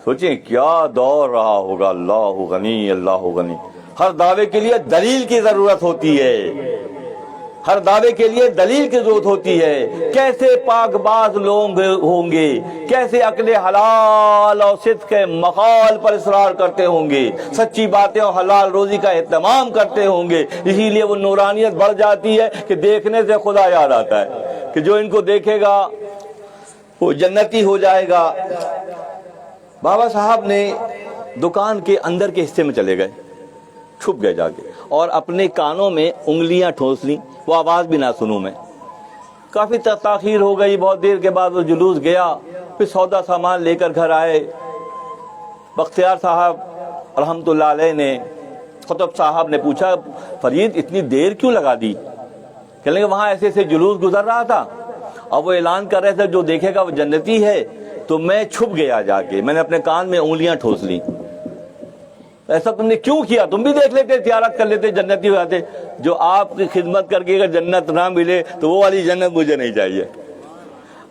سوچیں کیا دور رہا ہوگا. اللہ غنی, اللہ غنی. ہر دعوے کے لیے دلیل کی ضرورت ہوتی ہے, ہر دعوے کے لیے دلیل کی ضرورت ہوتی ہے. کیسے پاک باز لوگ ہوں گے, کیسے عقل حلال اور صدق مقال پر اصرار کرتے ہوں گے, سچی باتیں اور حلال روزی کا اہتمام کرتے ہوں گے. اسی لیے وہ نورانیت بڑھ جاتی ہے کہ دیکھنے سے خدا یاد آتا ہے کہ جو ان کو دیکھے گا وہ جنتی ہو جائے گا. بابا صاحب نے دکان کے اندر کے حصے میں چلے گئے, چھپ گئے جا کے, اور اپنے کانوں میں انگلیاں ٹھونس لیں, وہ آواز بھی نہ سنوں میں. کافی تاخیر ہو گئی, بہت دیر کے بعد وہ جلوس گیا. پھر سودا سامان لے کر گھر آئے. بختیار صاحب رحمت اللہ علیہ نے, خطب صاحب نے پوچھا, فرید اتنی دیر کیوں لگا دی؟ کہنے کہ وہاں ایسے ایسے جلوس گزر رہا تھا اور وہ اعلان کر رہے تھے جو دیکھے گا وہ جنتی ہے, تو میں چھپ گیا جا کے, میں نے اپنے کان میں انگلیاں ٹھونس لی. ایسا تم نے کیوں کیا؟ تم بھی دیکھ لیتے, تجارت کر لیتے, جنتی ہو جاتے. جو آپ کی خدمت کر کے اگر جنت نہ ملے تو وہ والی جنت مجھے نہیں چاہیے.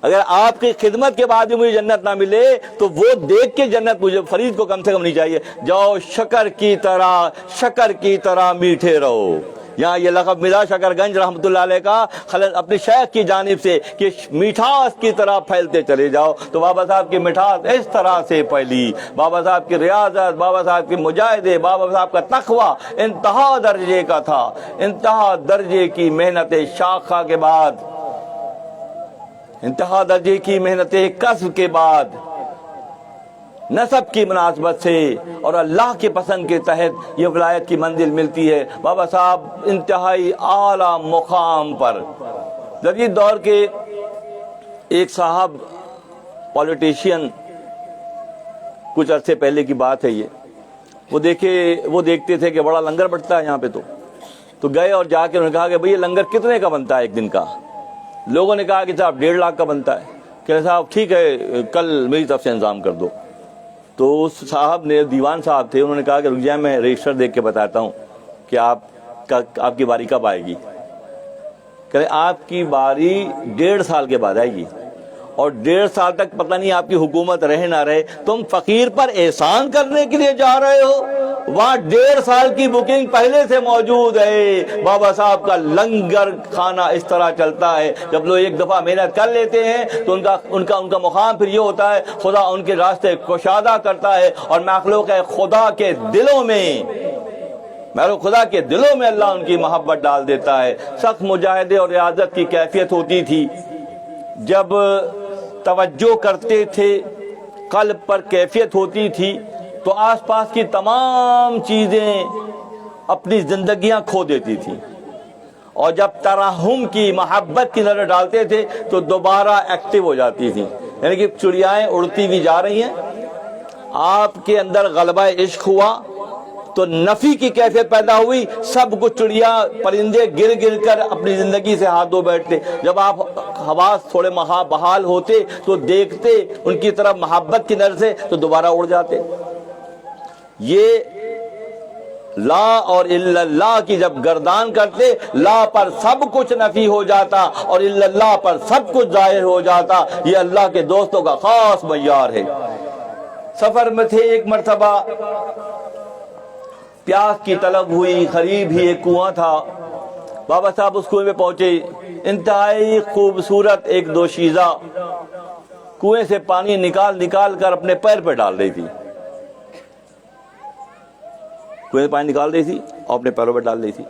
اگر آپ کی خدمت کے بعد بھی مجھے جنت نہ ملے تو وہ دیکھ کے جنت مجھے, فرید کو کم سے کم نہیں چاہیے. جاؤ شکر کی طرح میٹھے رہو. یہاں یہ لقب ملا شکرگنج رحمۃ اللہ علیہ کا اپنے شیخ کی جانب سے کہ مٹھاس کی طرح پھیلتے چلے جاؤ. تو بابا صاحب کی مٹھاس اس طرح سے پھیلی. بابا صاحب کی ریاضت، بابا صاحب کی مجاہدے، بابا صاحب کا تقوی انتہا درجے کا تھا. انتہا درجے کی محنت شاخہ کے بعد، انتہا درجے کی محنت کسب کے بعد، نسب کی مناسبت سے اور اللہ کے پسند کے تحت یہ ولایت کی منزل ملتی ہے. بابا صاحب انتہائی اعلیٰ مقام پر. جدید دور کے ایک صاحب پولیٹیشین، کچھ عرصے پہلے کی بات ہے یہ، وہ دیکھتے تھے کہ بڑا لنگر بٹتا ہے یہاں پہ، تو گئے اور جا کے انہوں نے کہا کہ بھئی یہ لنگر کتنے کا بنتا ہے ایک دن کا؟ لوگوں نے کہا کہ صاحب 1.5 لاکھ کا بنتا ہے. کہ صاحب ٹھیک ہے کل میری طرف سے انتظام کر دو. تو اس صاحب نے، دیوان صاحب تھے، انہوں نے کہا کہ رک جائیں میں رجسٹر دیکھ کے بتاتا ہوں کہ آپ کی باری کب آئے گی. کہ آپ کی باری 1.5 سال کے بعد آئے گی، اور 1.5 سال تک پتہ نہیں آپ کی حکومت رہے نہ رہے. تم فقیر پر احسان کرنے کے لیے جا رہے ہو، وہاں 1.5 سال کی بکنگ پہلے سے موجود ہے. بابا صاحب کا لنگر کھانا اس طرح چلتا ہے، جب لوگ ایک دفعہ محنت کر لیتے ہیں تو ان کا مقام پھر یہ ہوتا ہے خدا ان کے راستے کشادہ کرتا ہے. اور مخلوق خدا کے دلوں میں اللہ ان کی محبت ڈال دیتا ہے. سخت مجاہدے اور ریاضت کی کیفیت ہوتی تھی. جب توجہ کرتے تھے، قلب پر کیفیت ہوتی تھی، تو آس پاس کی تمام چیزیں اپنی زندگیاں کھو دیتی تھیں. اور جب ترحم کی، محبت کی نظر ڈالتے تھے تو دوبارہ ایکٹیو ہو جاتی تھی. یعنی کہ چڑیائیں اڑتی بھی جا رہی ہیں، آپ کے اندر غلبہ عشق ہوا تو نفی کی کیفیت پیدا ہوئی. سب کچھ چڑیا پرندے گر کر اپنی زندگی سے ہاتھ دھو بیٹھتے. جب آپ حواس تھوڑے بحال ہوتے تو دیکھتے ان کی طرف محبت کی نظر سے تو دوبارہ اڑ جاتے. یہ لا اور الا اللہ کی جب گردان کرتے، لا پر سب کچھ نفی ہو جاتا اور الا اللہ پر سب کچھ ظاہر ہو جاتا. یہ اللہ کے دوستوں کا خاص معیار ہے. سفر میں تھے، ایک مرتبہ پیاس کی طلب ہوئی، قریب ہی ایک کنواں تھا. بابا صاحب اس کنویں پہ پہنچے. انتہائی خوبصورت ایک دوشیزہ کنویں سے پانی نکال کر اپنے پیر پہ ڈال رہی تھی. کنویں سے پانی نکال رہی تھی اور اپنے پیروں پہ ڈال رہی تھی.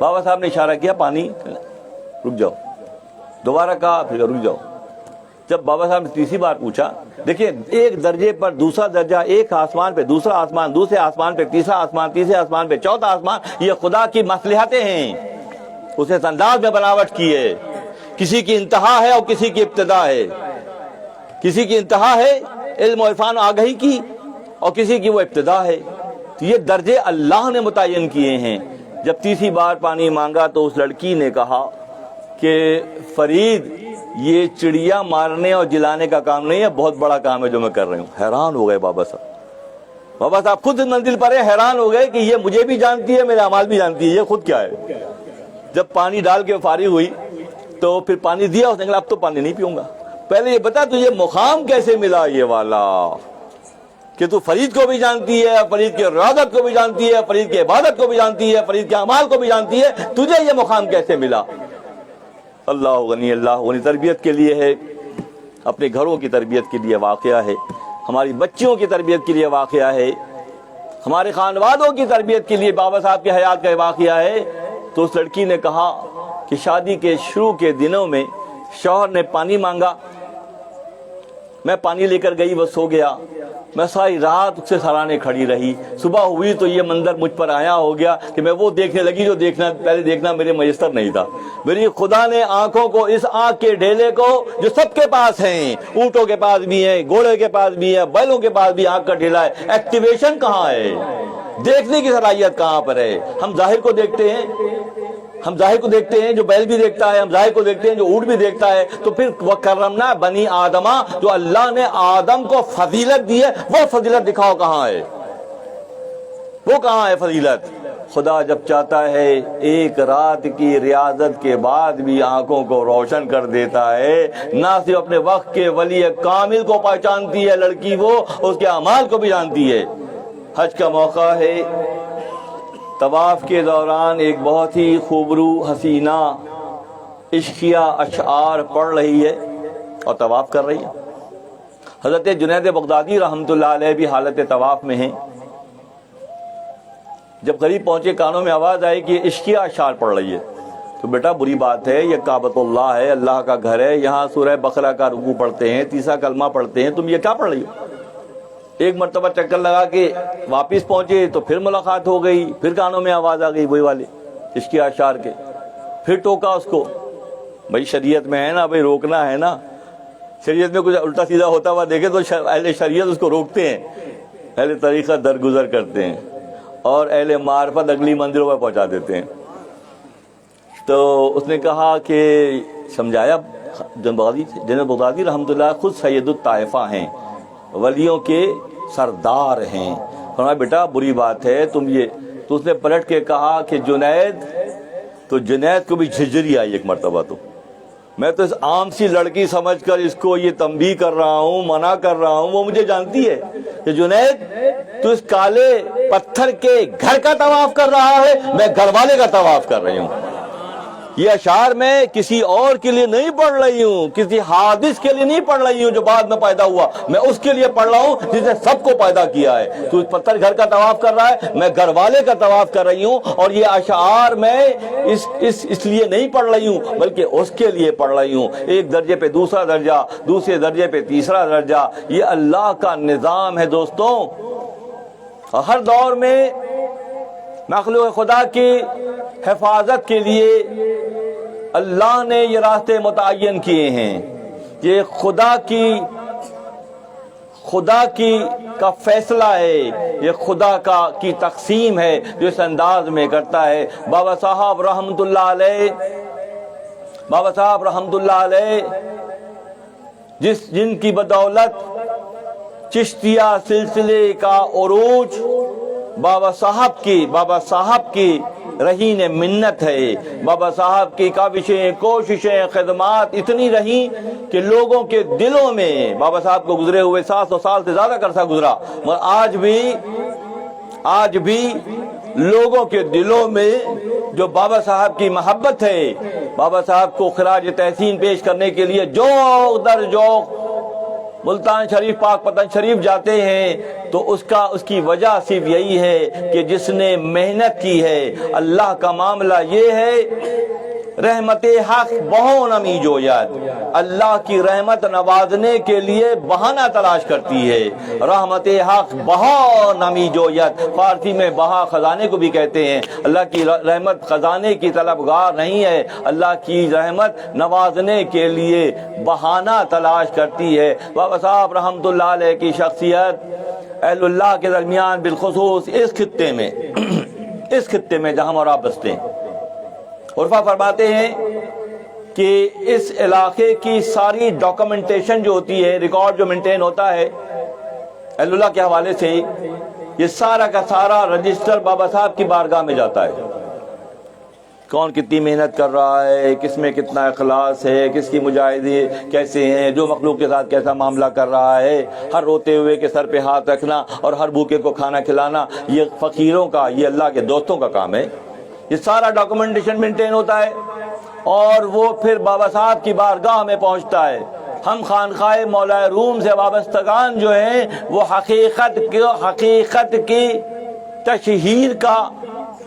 بابا صاحب نے اشارہ کیا پانی رک جاؤ. دوبارہ کہا، پھر رک جاؤ. جب بابا صاحب نے تیسری بار پوچھا، دیکھیں ایک درجے پر دوسرا درجہ، ایک آسمان پہ دوسرا آسمان، دوسرے آسمان پہ تیسرا آسمان، تیسرے آسمان پہ چوتھا آسمان، یہ خدا کی مصلحتیں ہیں. اس نے انداز میں بناوٹ کی ہے. کسی کی انتہا ہے اور کسی کی ابتدا ہے. کسی کی انتہا ہے علم و عرفان و آگہی کی اور کسی کی وہ ابتدا ہے. تو یہ درجے اللہ نے متعین کیے ہیں. جب تیسری بار پانی مانگا تو اس لڑکی نے کہا کہ فرید، یہ چڑیا مارنے اور جلانے کا کام نہیں ہے، بہت بڑا کام ہے جو میں کر رہی ہوں. حیران ہو گئے بابا صاحب. بابا صاحب خود منزل پر ہے، حیران ہو گئے کہ یہ مجھے بھی جانتی ہے، میرے اعمال بھی جانتی ہے، یہ خود کیا ہے. جب پانی ڈال کے فارغ ہوئی تو پھر پانی دیا، اس نے کہا اب تو پانی نہیں پیوں گا. پہلے یہ بتا تجھے مقام کیسے ملا یہ والا، کہ تو فرید کو بھی جانتی ہے، فرید کی ریاضت کو بھی جانتی ہے، فرید کی عبادت کو بھی جانتی ہے، فرید کے اعمال کو بھی جانتی ہے، تجھے یہ مقام کیسے ملا. اللہ غنی تربیت کے لیے ہے، اپنے گھروں کی تربیت کے لیے واقعہ ہے، ہماری بچیوں کی تربیت کے لیے واقعہ ہے، ہمارے خانوادوں کی تربیت کے لیے بابا صاحب کی حیات کا واقعہ ہے. تو اس لڑکی نے کہا کہ شادی کے شروع کے دنوں میں شوہر نے پانی مانگا، میں پانی لے کر گئی، وہ سو گیا. میں ساری رات اس سے سرانے کھڑی رہی. صبح ہوئی تو یہ منظر مجھ پر آیا ہو گیا کہ میں وہ دیکھنے لگی جو پہلے دیکھنا میرے میسر نہیں تھا. میری خدا نے آنکھوں کو، اس آنکھ کے ڈھیلے کو جو سب کے پاس ہیں، اونٹوں کے پاس بھی ہیں، گھوڑے کے پاس بھی ہے، بیلوں کے پاس بھی آنکھ کا ڈھیلا ہے، ایکٹیویشن کہاں ہے؟ دیکھنے کی صلاحیت کہاں پر ہے؟ ہم ظاہر کو دیکھتے ہیں، جو بیل بھی دیکھتا ہے، ہم ظاہر کو دیکھتے ہیں جو اونٹ بھی دیکھتا ہے. تو پھر وَكَرَّمْنَا بَنِي آدَمَ، جو اللہ نے آدم کو فضیلت دی ہے، وہ فضیلت دکھاؤ کہاں ہے؟ وہ کہاں ہے فضیلت؟ خدا جب چاہتا ہے ایک رات کی ریاضت کے بعد بھی آنکھوں کو روشن کر دیتا ہے. نہ صرف اپنے وقت کے ولی کامل کو پہچانتی ہے لڑکی، وہ اس کے اعمال کو بھی جانتی ہے. حج کا موقع ہے، طواف کے دوران ایک بہت ہی خوبرو حسینہ عشقیہ اشعار پڑھ رہی ہے اور طواف کر رہی ہے۔ حضرت جنید بغدادی رحمۃ اللہ علیہ بھی حالت طواف میں ہیں۔ جب قریب پہنچے کانوں میں آواز آئی کہ عشقیہ اشعار پڑھ رہی ہے، تو بیٹا بری بات ہے، یہ کعبۃ اللہ ہے، اللہ کا گھر ہے، یہاں سورہ بقرہ کا رکوع پڑھتے ہیں، تیسرا کلمہ پڑھتے ہیں، تم یہ کیا پڑھ رہی ہو؟ ایک مرتبہ چکر لگا کے واپس پہنچے تو پھر ملاقات ہو گئی، پھر کانوں میں آواز آ گئی وہی والے عشقیہ اشعار کے، پھر ٹوکا اس کو۔ بھائی شریعت میں ہے نا، بھائی روکنا ہے نا، شریعت میں کچھ الٹا سیدھا ہوتا ہوا دیکھے تو اہل شریعت اس کو روکتے ہیں، اہل طریقہ درگزر کرتے ہیں اور اہل معرفت اگلی منزلوں پر پہنچا دیتے ہیں۔ تو اس نے کہا کہ سمجھایا، جنید بغدادی رحمۃ اللہ خود سید الطائفہ ہیں، ولیوں کے سردار ہیں۔ فرمایا بیٹا بری بات ہے تم یہ، تو اس نے پلٹ کے کہا کہ جنید کو بھی جھجری آئی ایک مرتبہ، تو میں تو اس عام سی لڑکی سمجھ کر اس کو یہ تنبیہ کر رہا ہوں، منع کر رہا ہوں، وہ مجھے جانتی ہے کہ جنید تو اس کالے پتھر کے گھر کا طواف کر رہا ہے، میں گھر والے کا طواف کر رہی ہوں۔ یہ اشعار میں کسی اور کے لیے نہیں پڑھ رہی ہوں، کسی حادث کے لیے نہیں پڑھ رہی ہوں جو بعد میں پیدا ہوا، میں اس کے لیے پڑھ رہا ہوں جس نے سب کو پیدا کیا ہے۔ تو اس پتھر گھر کا طواف کر رہا ہے، میں گھر والے کا طواف کر رہی ہوں، اور یہ اشعار میں اس لیے نہیں پڑھ رہی ہوں بلکہ اس کے لیے پڑھ رہی ہوں۔ ایک درجے پہ دوسرا درجہ، دوسرے درجے پہ تیسرا درجہ، یہ اللہ کا نظام ہے دوستوں۔ ہر دور میں مخلوق خدا کی حفاظت کے لیے اللہ نے یہ راستے متعین کیے ہیں۔ یہ خدا کا فیصلہ ہے، یہ خدا کی تقسیم ہے جو اس انداز میں کرتا ہے۔ بابا صاحب رحمۃ اللہ علیہ جن کی بدولت چشتیہ سلسلے کا عروج بابا صاحب کی رہین منت ہے۔ بابا صاحب کی کاوشیں، کوششیں، خدمات اتنی رہیں کہ لوگوں کے دلوں میں، بابا صاحب کو گزرے ہوئے 700 سال سے زیادہ عرصہ گزرا، مگر آج بھی لوگوں کے دلوں میں جو بابا صاحب کی محبت ہے، بابا صاحب کو خراج تحسین پیش کرنے کے لیے جوق در جوق ملتان شریف، پاک پتن شریف جاتے ہیں، تو اس کی وجہ صرف یہی ہے کہ جس نے محنت کی ہے۔ اللہ کا معاملہ یہ ہے، رحمت حق بہو نمی جوید، اللہ کی رحمت نوازنے کے لیے بہانہ تلاش کرتی ہے۔ رحمت حق بہو نمی جوید، فارسی میں بہا خزانے کو بھی کہتے ہیں۔ اللہ کی رحمت خزانے کی طلبگار نہیں ہے، اللہ کی رحمت نوازنے کے لیے بہانہ تلاش کرتی ہے۔ بابا صاحب رحمۃ اللہ علیہ کی شخصیت اہل اللہ کے درمیان بالخصوص اس خطے میں جہاں اور آپ بستے ہیں، عرفہ فرماتے ہیں کہ اس علاقے کی ساری ڈاکومنٹیشن جو ہوتی ہے، ریکارڈ جو مینٹین ہوتا ہے اہل اللہ کے حوالے سے، یہ سارا کا سارا رجسٹر بابا صاحب کی بارگاہ میں جاتا ہے۔ کون کتنی محنت کر رہا ہے، کس میں کتنا اخلاص ہے، کس کی مجاہدے کیسے ہیں، جو مخلوق کے ساتھ کیسا معاملہ کر رہا ہے، ہر روتے ہوئے کے سر پہ ہاتھ رکھنا اور ہر بھوکے کو کھانا کھلانا، یہ فقیروں کا، یہ اللہ کے دوستوں کا کام ہے۔ یہ سارا ڈاکومنٹیشن مینٹین ہوتا ہے اور وہ پھر بابا صاحب کی بارگاہ میں پہنچتا ہے۔ ہم خانقاہ مولا روم سے وابستگان جو ہیں، وہ حقیقت کی تشہیر کا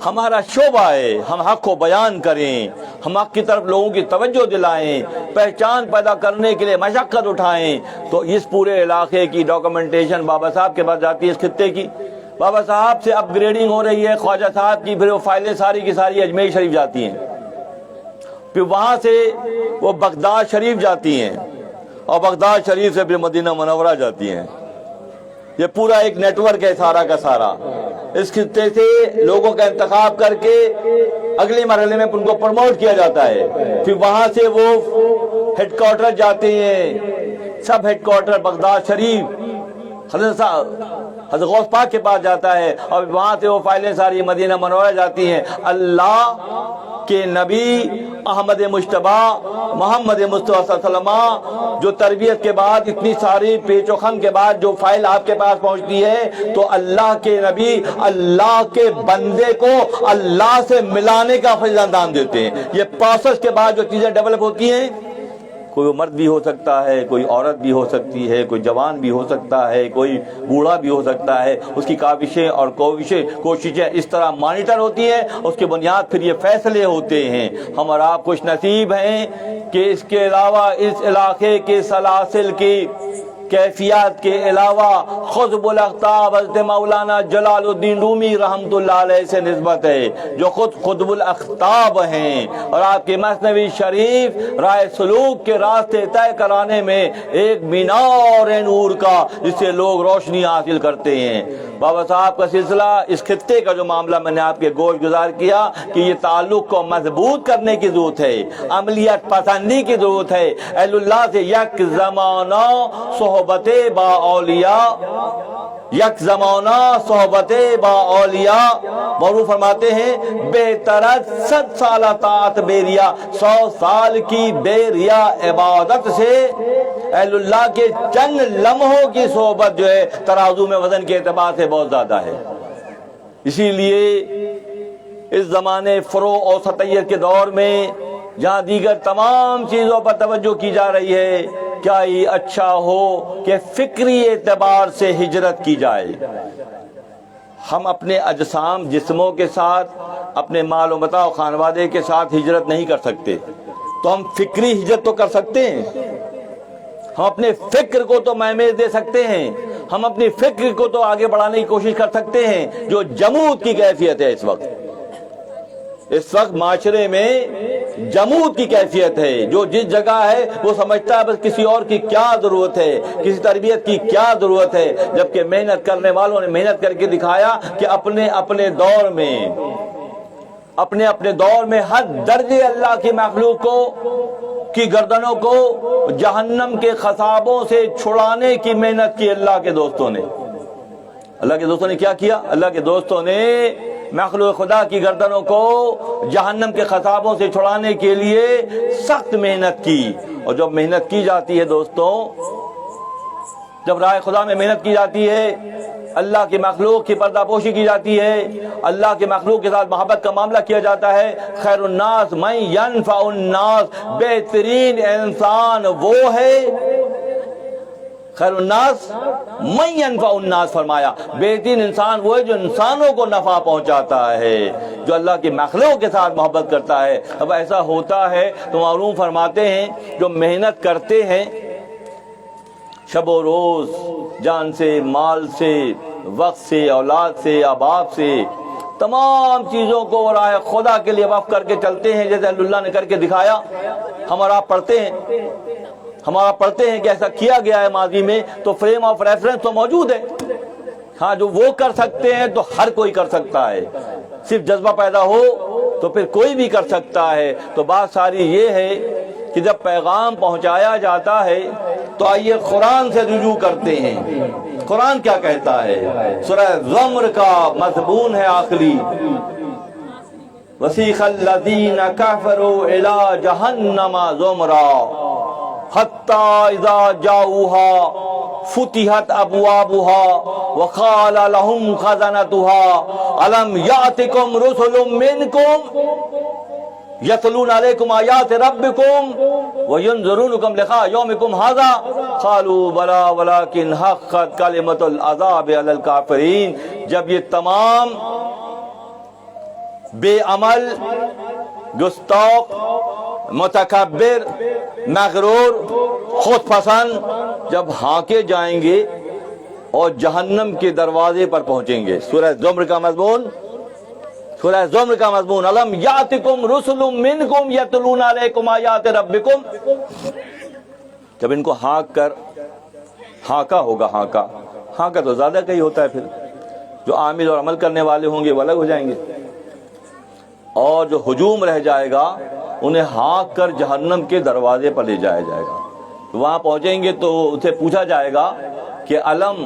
ہمارا شعبہ ہے۔ ہم حق کو بیان کریں، ہم حق کی طرف لوگوں کی توجہ دلائیں، پہچان پیدا کرنے کے لیے مشقت اٹھائیں، تو اس پورے علاقے کی ڈاکومنٹیشن بابا صاحب کے پاس جاتی ہے۔ اس خطے کی بابا صاحب سے اپ گریڈنگ ہو رہی ہے، خواجہ صاحب کی، پھر وہ فائلیں ساری کی ساری اجمیر شریف جاتی ہیں، پھر وہاں سے وہ بغداد شریف جاتی ہیں، اور بغداد شریف سے پھر مدینہ منورہ جاتی ہیں۔ یہ پورا ایک نیٹ ورک ہے سارا کا سارا۔ اس خطے سے لوگوں کا انتخاب کر کے اگلے مرحلے میں ان کو پروموٹ کیا جاتا ہے، پھر وہاں سے وہ ہیڈ کوارٹر جاتے ہیں، سب ہیڈ کوارٹر بغداد شریف، حضرت صاحب حضرت غوث پاک کے پاس جاتا ہے اور وہاں سے وہ فائلیں ساری مدینہ منورہ جاتی ہیں. اللہ کے نبی احمد مجتبی محمد مصطفیٰ صلی اللہ علیہ وسلم جو تربیت کے بعد اتنی ساری پیچ و خم کے بعد جو فائل آپ کے پاس پہنچتی ہے تو اللہ کے نبی اللہ کے بندے کو اللہ سے ملانے کا فضل اندام دیتے ہیں. یہ پروسیس کے بعد جو چیزیں ڈیولپ ہوتی ہیں، کوئی مرد بھی ہو سکتا ہے، کوئی عورت بھی ہو سکتی ہے، کوئی جوان بھی ہو سکتا ہے، کوئی بوڑھا بھی ہو سکتا ہے. اس کی کاوشیں اور کوششیں اس طرح مانیٹر ہوتی ہیں، اس کی بنیاد پھر یہ فیصلے ہوتے ہیں. ہم اور آپ خوش نصیب ہیں کہ اس کے علاوہ اس علاقے کے سلاسل کی کیفیات کے علاوہ خطب الاقطاب حضرت مولانا جلال الدین رومی رحمۃ اللہ علیہ سے نسبت ہے، جو خود خطب الاقطاب ہیں، اور آپ کے مثنوی شریف رائے سلوک کے راستے طے کرانے میں ایک مینار نور کا جس سے لوگ روشنی حاصل کرتے ہیں. بابا صاحب کا سلسلہ، اس خطے کا جو معاملہ میں نے آپ کے گوش گزار کیا کہ یہ تعلق کو مضبوط کرنے کی ضرورت ہے، عملیات پسندی کی ضرورت ہے. اہل اللہ سے یک زمانہ صحبت با اولیاء، یک زمانہ صحبت با اولیاء. مولوی فرماتے ہیں بہترت 100 سالہ طاعت بے ریا، 100 سال کی بے ریا عبادت سے اہل اللہ کے چند لمحوں کی صحبت جو ہے ترازو میں وزن کے اعتبار سے بہت زیادہ ہے. اسی لیے اس زمانے فروع اور سطحیت کے دور میں جہاں دیگر تمام چیزوں پر توجہ کی جا رہی ہے، کیا یہ اچھا ہو کہ فکری اعتبار سے ہجرت کی جائے. ہم اپنے اجسام جسموں کے ساتھ، اپنے مال و متاع و خانوادے کے ساتھ ہجرت نہیں کر سکتے، تو ہم فکری ہجرت تو کر سکتے ہیں. ہم اپنے فکر کو تو مہمیز دے سکتے ہیں، ہم اپنی فکر کو تو آگے بڑھانے کی کوشش کر سکتے ہیں. جو جمود کی کیفیت ہے اس وقت معاشرے میں جمود کی کیفیت ہے. جو جس جگہ ہے وہ سمجھتا ہے بس کسی اور کی کیا ضرورت ہے، کسی تربیت کی کیا ضرورت ہے، جبکہ محنت کرنے والوں نے محنت کر کے دکھایا کہ اپنے اپنے دور میں ہر درجے اللہ کی مخلوق کی گردنوں کو جہنم کے خصابوں سے چھڑانے کی محنت کی. اللہ کے دوستوں نے کیا کیا؟ اللہ کے دوستوں نے مخلوق خدا کی گردنوں کو جہنم کے خصابوں سے چھڑانے کے لیے سخت محنت کی. اور جب محنت کی جاتی ہے دوستوں، جب راہ خدا میں محنت کی جاتی ہے، اللہ کی مخلوق کی پردہ پوشی کی جاتی ہے، اللہ کی مخلوق کے ساتھ محبت کا معاملہ کیا جاتا ہے، خیر الناس من ینفع الناس، بہترین انسان وہ ہے، خیر الناس من ینفع الناس فرمایا، بہترین انسان وہ ہے جو انسانوں کو نفع پہنچاتا ہے، جو اللہ کی مخلوق کے ساتھ محبت کرتا ہے. اب ایسا ہوتا ہے تو معلوم فرماتے ہیں جو محنت کرتے ہیں شب و روز، جان سے، مال سے، وقت سے، اولاد سے، باپ سے، تمام چیزوں کو راہ خدا کے لیے وقف کر کے چلتے ہیں جیسے اللہ نے کر کے دکھایا. ہمارا پڑھتے ہیں کہ ایسا کیا گیا ہے ماضی میں، تو فریم آف ریفرنس تو موجود ہے. ہاں جو وہ کر سکتے ہیں تو ہر کوئی کر سکتا ہے، صرف جذبہ پیدا ہو تو پھر کوئی بھی کر سکتا ہے. تو بات ساری یہ ہے کہ جب پیغام پہنچایا جاتا ہے تو آئیے قرآن سے رجوع کرتے ہیں. قرآن کیا کہتا ہے؟ سورہ زمر کا مضمون ہے آخری، وَسِيقَ الَّذِينَ كَفَرُوا إِلَىٰ جَهَنَّمَ زُمَرًا حَتَّىٰ إِذَا جَاءُوهَا فُتِحَتْ أَبْوَابُهَا وَقَالَ لَهُمْ خَزَنَتُهَا أَلَمْ يَأْتِكُمْ رُسُلٌ مِّنكُمْ یتلون علیکم آیات ربکم وینذرونکم لقاء یومکم ھذا قالوا بلی ولکن حقت کلمۃ العذاب علی الکافرین. جب یہ تمام بے عمل، گستاخ، متکبر، مغرور، خود پسند جب ہانکے جائیں گے اور جہنم کے دروازے پر پہنچیں گے. سورہ زمر کا مضمون الم یاتکم رسل منکم یتلون علیکم آیات ربکم. جب ان کو ہانکا ہوگا، ہانکا تو زیادہ کہیں ہوتا ہے، پھر جو عامل اور عمل کرنے والے ہوں گے وہ الگ ہو جائیں گے، اور جو ہجوم رہ جائے گا انہیں ہانک کر جہنم کے دروازے پر لے جایا جائے گا. وہاں پہنچیں گے تو اسے پوچھا جائے گا کہ علم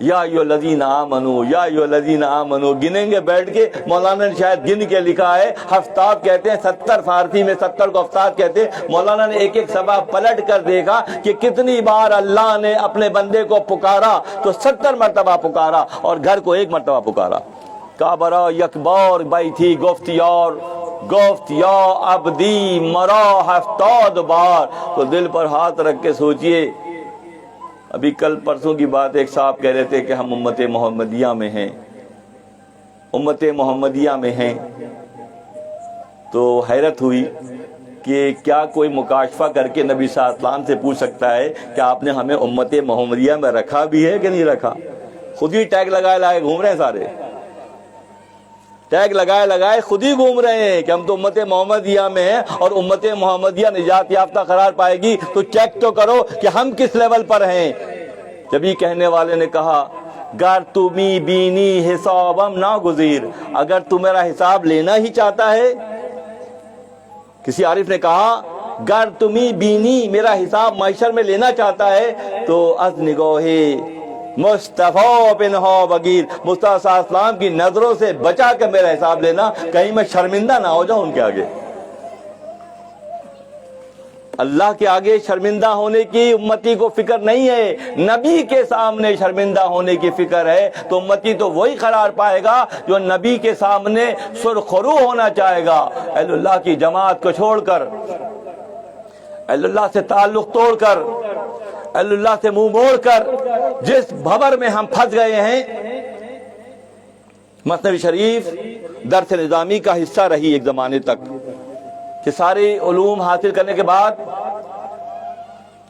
یا ایھا الذین آمنو گنیں گے بیٹھ کے. مولانا نے شاید گن کے لکھا ہے، ہفتاد کہتے ہیں 70 فارسی میں 70 کو ہفتاد کہتے ہیں. مولانا نے ایک ایک صفحہ پلٹ کر دیکھا کہ کتنی بار اللہ نے اپنے بندے کو پکارا، تو 70 مرتبہ پکارا اور گھر کو 1 مرتبہ پکارا. کابرا یکبار بیٹھی گفت یا عبدی مرا 70 بار. تو دل پر ہاتھ رکھ کے سوچئے. ابھی کل پرسوں کی بات، ایک صاحب کہہ رہے تھے کہ ہم امت محمدیہ میں ہیں. تو حیرت ہوئی کہ کیا کوئی مکاشفہ کر کے نبی صلی اللہ علیہ وسلم سے پوچھ سکتا ہے کہ آپ نے ہمیں امت محمدیہ میں رکھا بھی ہے کہ نہیں رکھا؟ خود ہی ٹیگ لگائے گھوم رہے ہیں، سارے ٹیگ لگائے خود ہی گھوم رہے ہیں کہ ہم تو امت محمدیہ میں ہیں اور امت محمدیہ نجات یافتہ قرار پائے گی. تو چیک تو کرو کہ ہم کس لیول پر ہیں. جب یہ کہنے والے نے کہا گر تمی بینی حسابم ناگزیر، اگر تو میرا حساب لینا ہی چاہتا ہے. کسی عارف نے کہا گر تمی بینی، میرا حساب محشر میں لینا چاہتا ہے تو از نگوہے مصطفیٰ بن ہو بگیر، مصطفیٰ صلی اللہ علیہ وسلم کی نظروں سے بچا کے میرا حساب لینا، کہیں میں شرمندہ نہ ہو جاؤں ان کے آگے. اللہ کے آگے شرمندہ ہونے کی امتی کو فکر نہیں ہے، نبی کے سامنے شرمندہ ہونے کی فکر ہے. تو امتی تو وہی قرار پائے گا جو نبی کے سامنے سرخرو ہونا چاہے گا. اہل اللہ کی جماعت کو چھوڑ کر، اہل اللہ سے تعلق توڑ کر، اہل اللہ سے منہ موڑ کر جس بھور میں ہم پھنس گئے ہیں. مثنوی شریف درس نظامی کا حصہ رہی ایک زمانے تک کہ سارے علوم حاصل کرنے کے بعد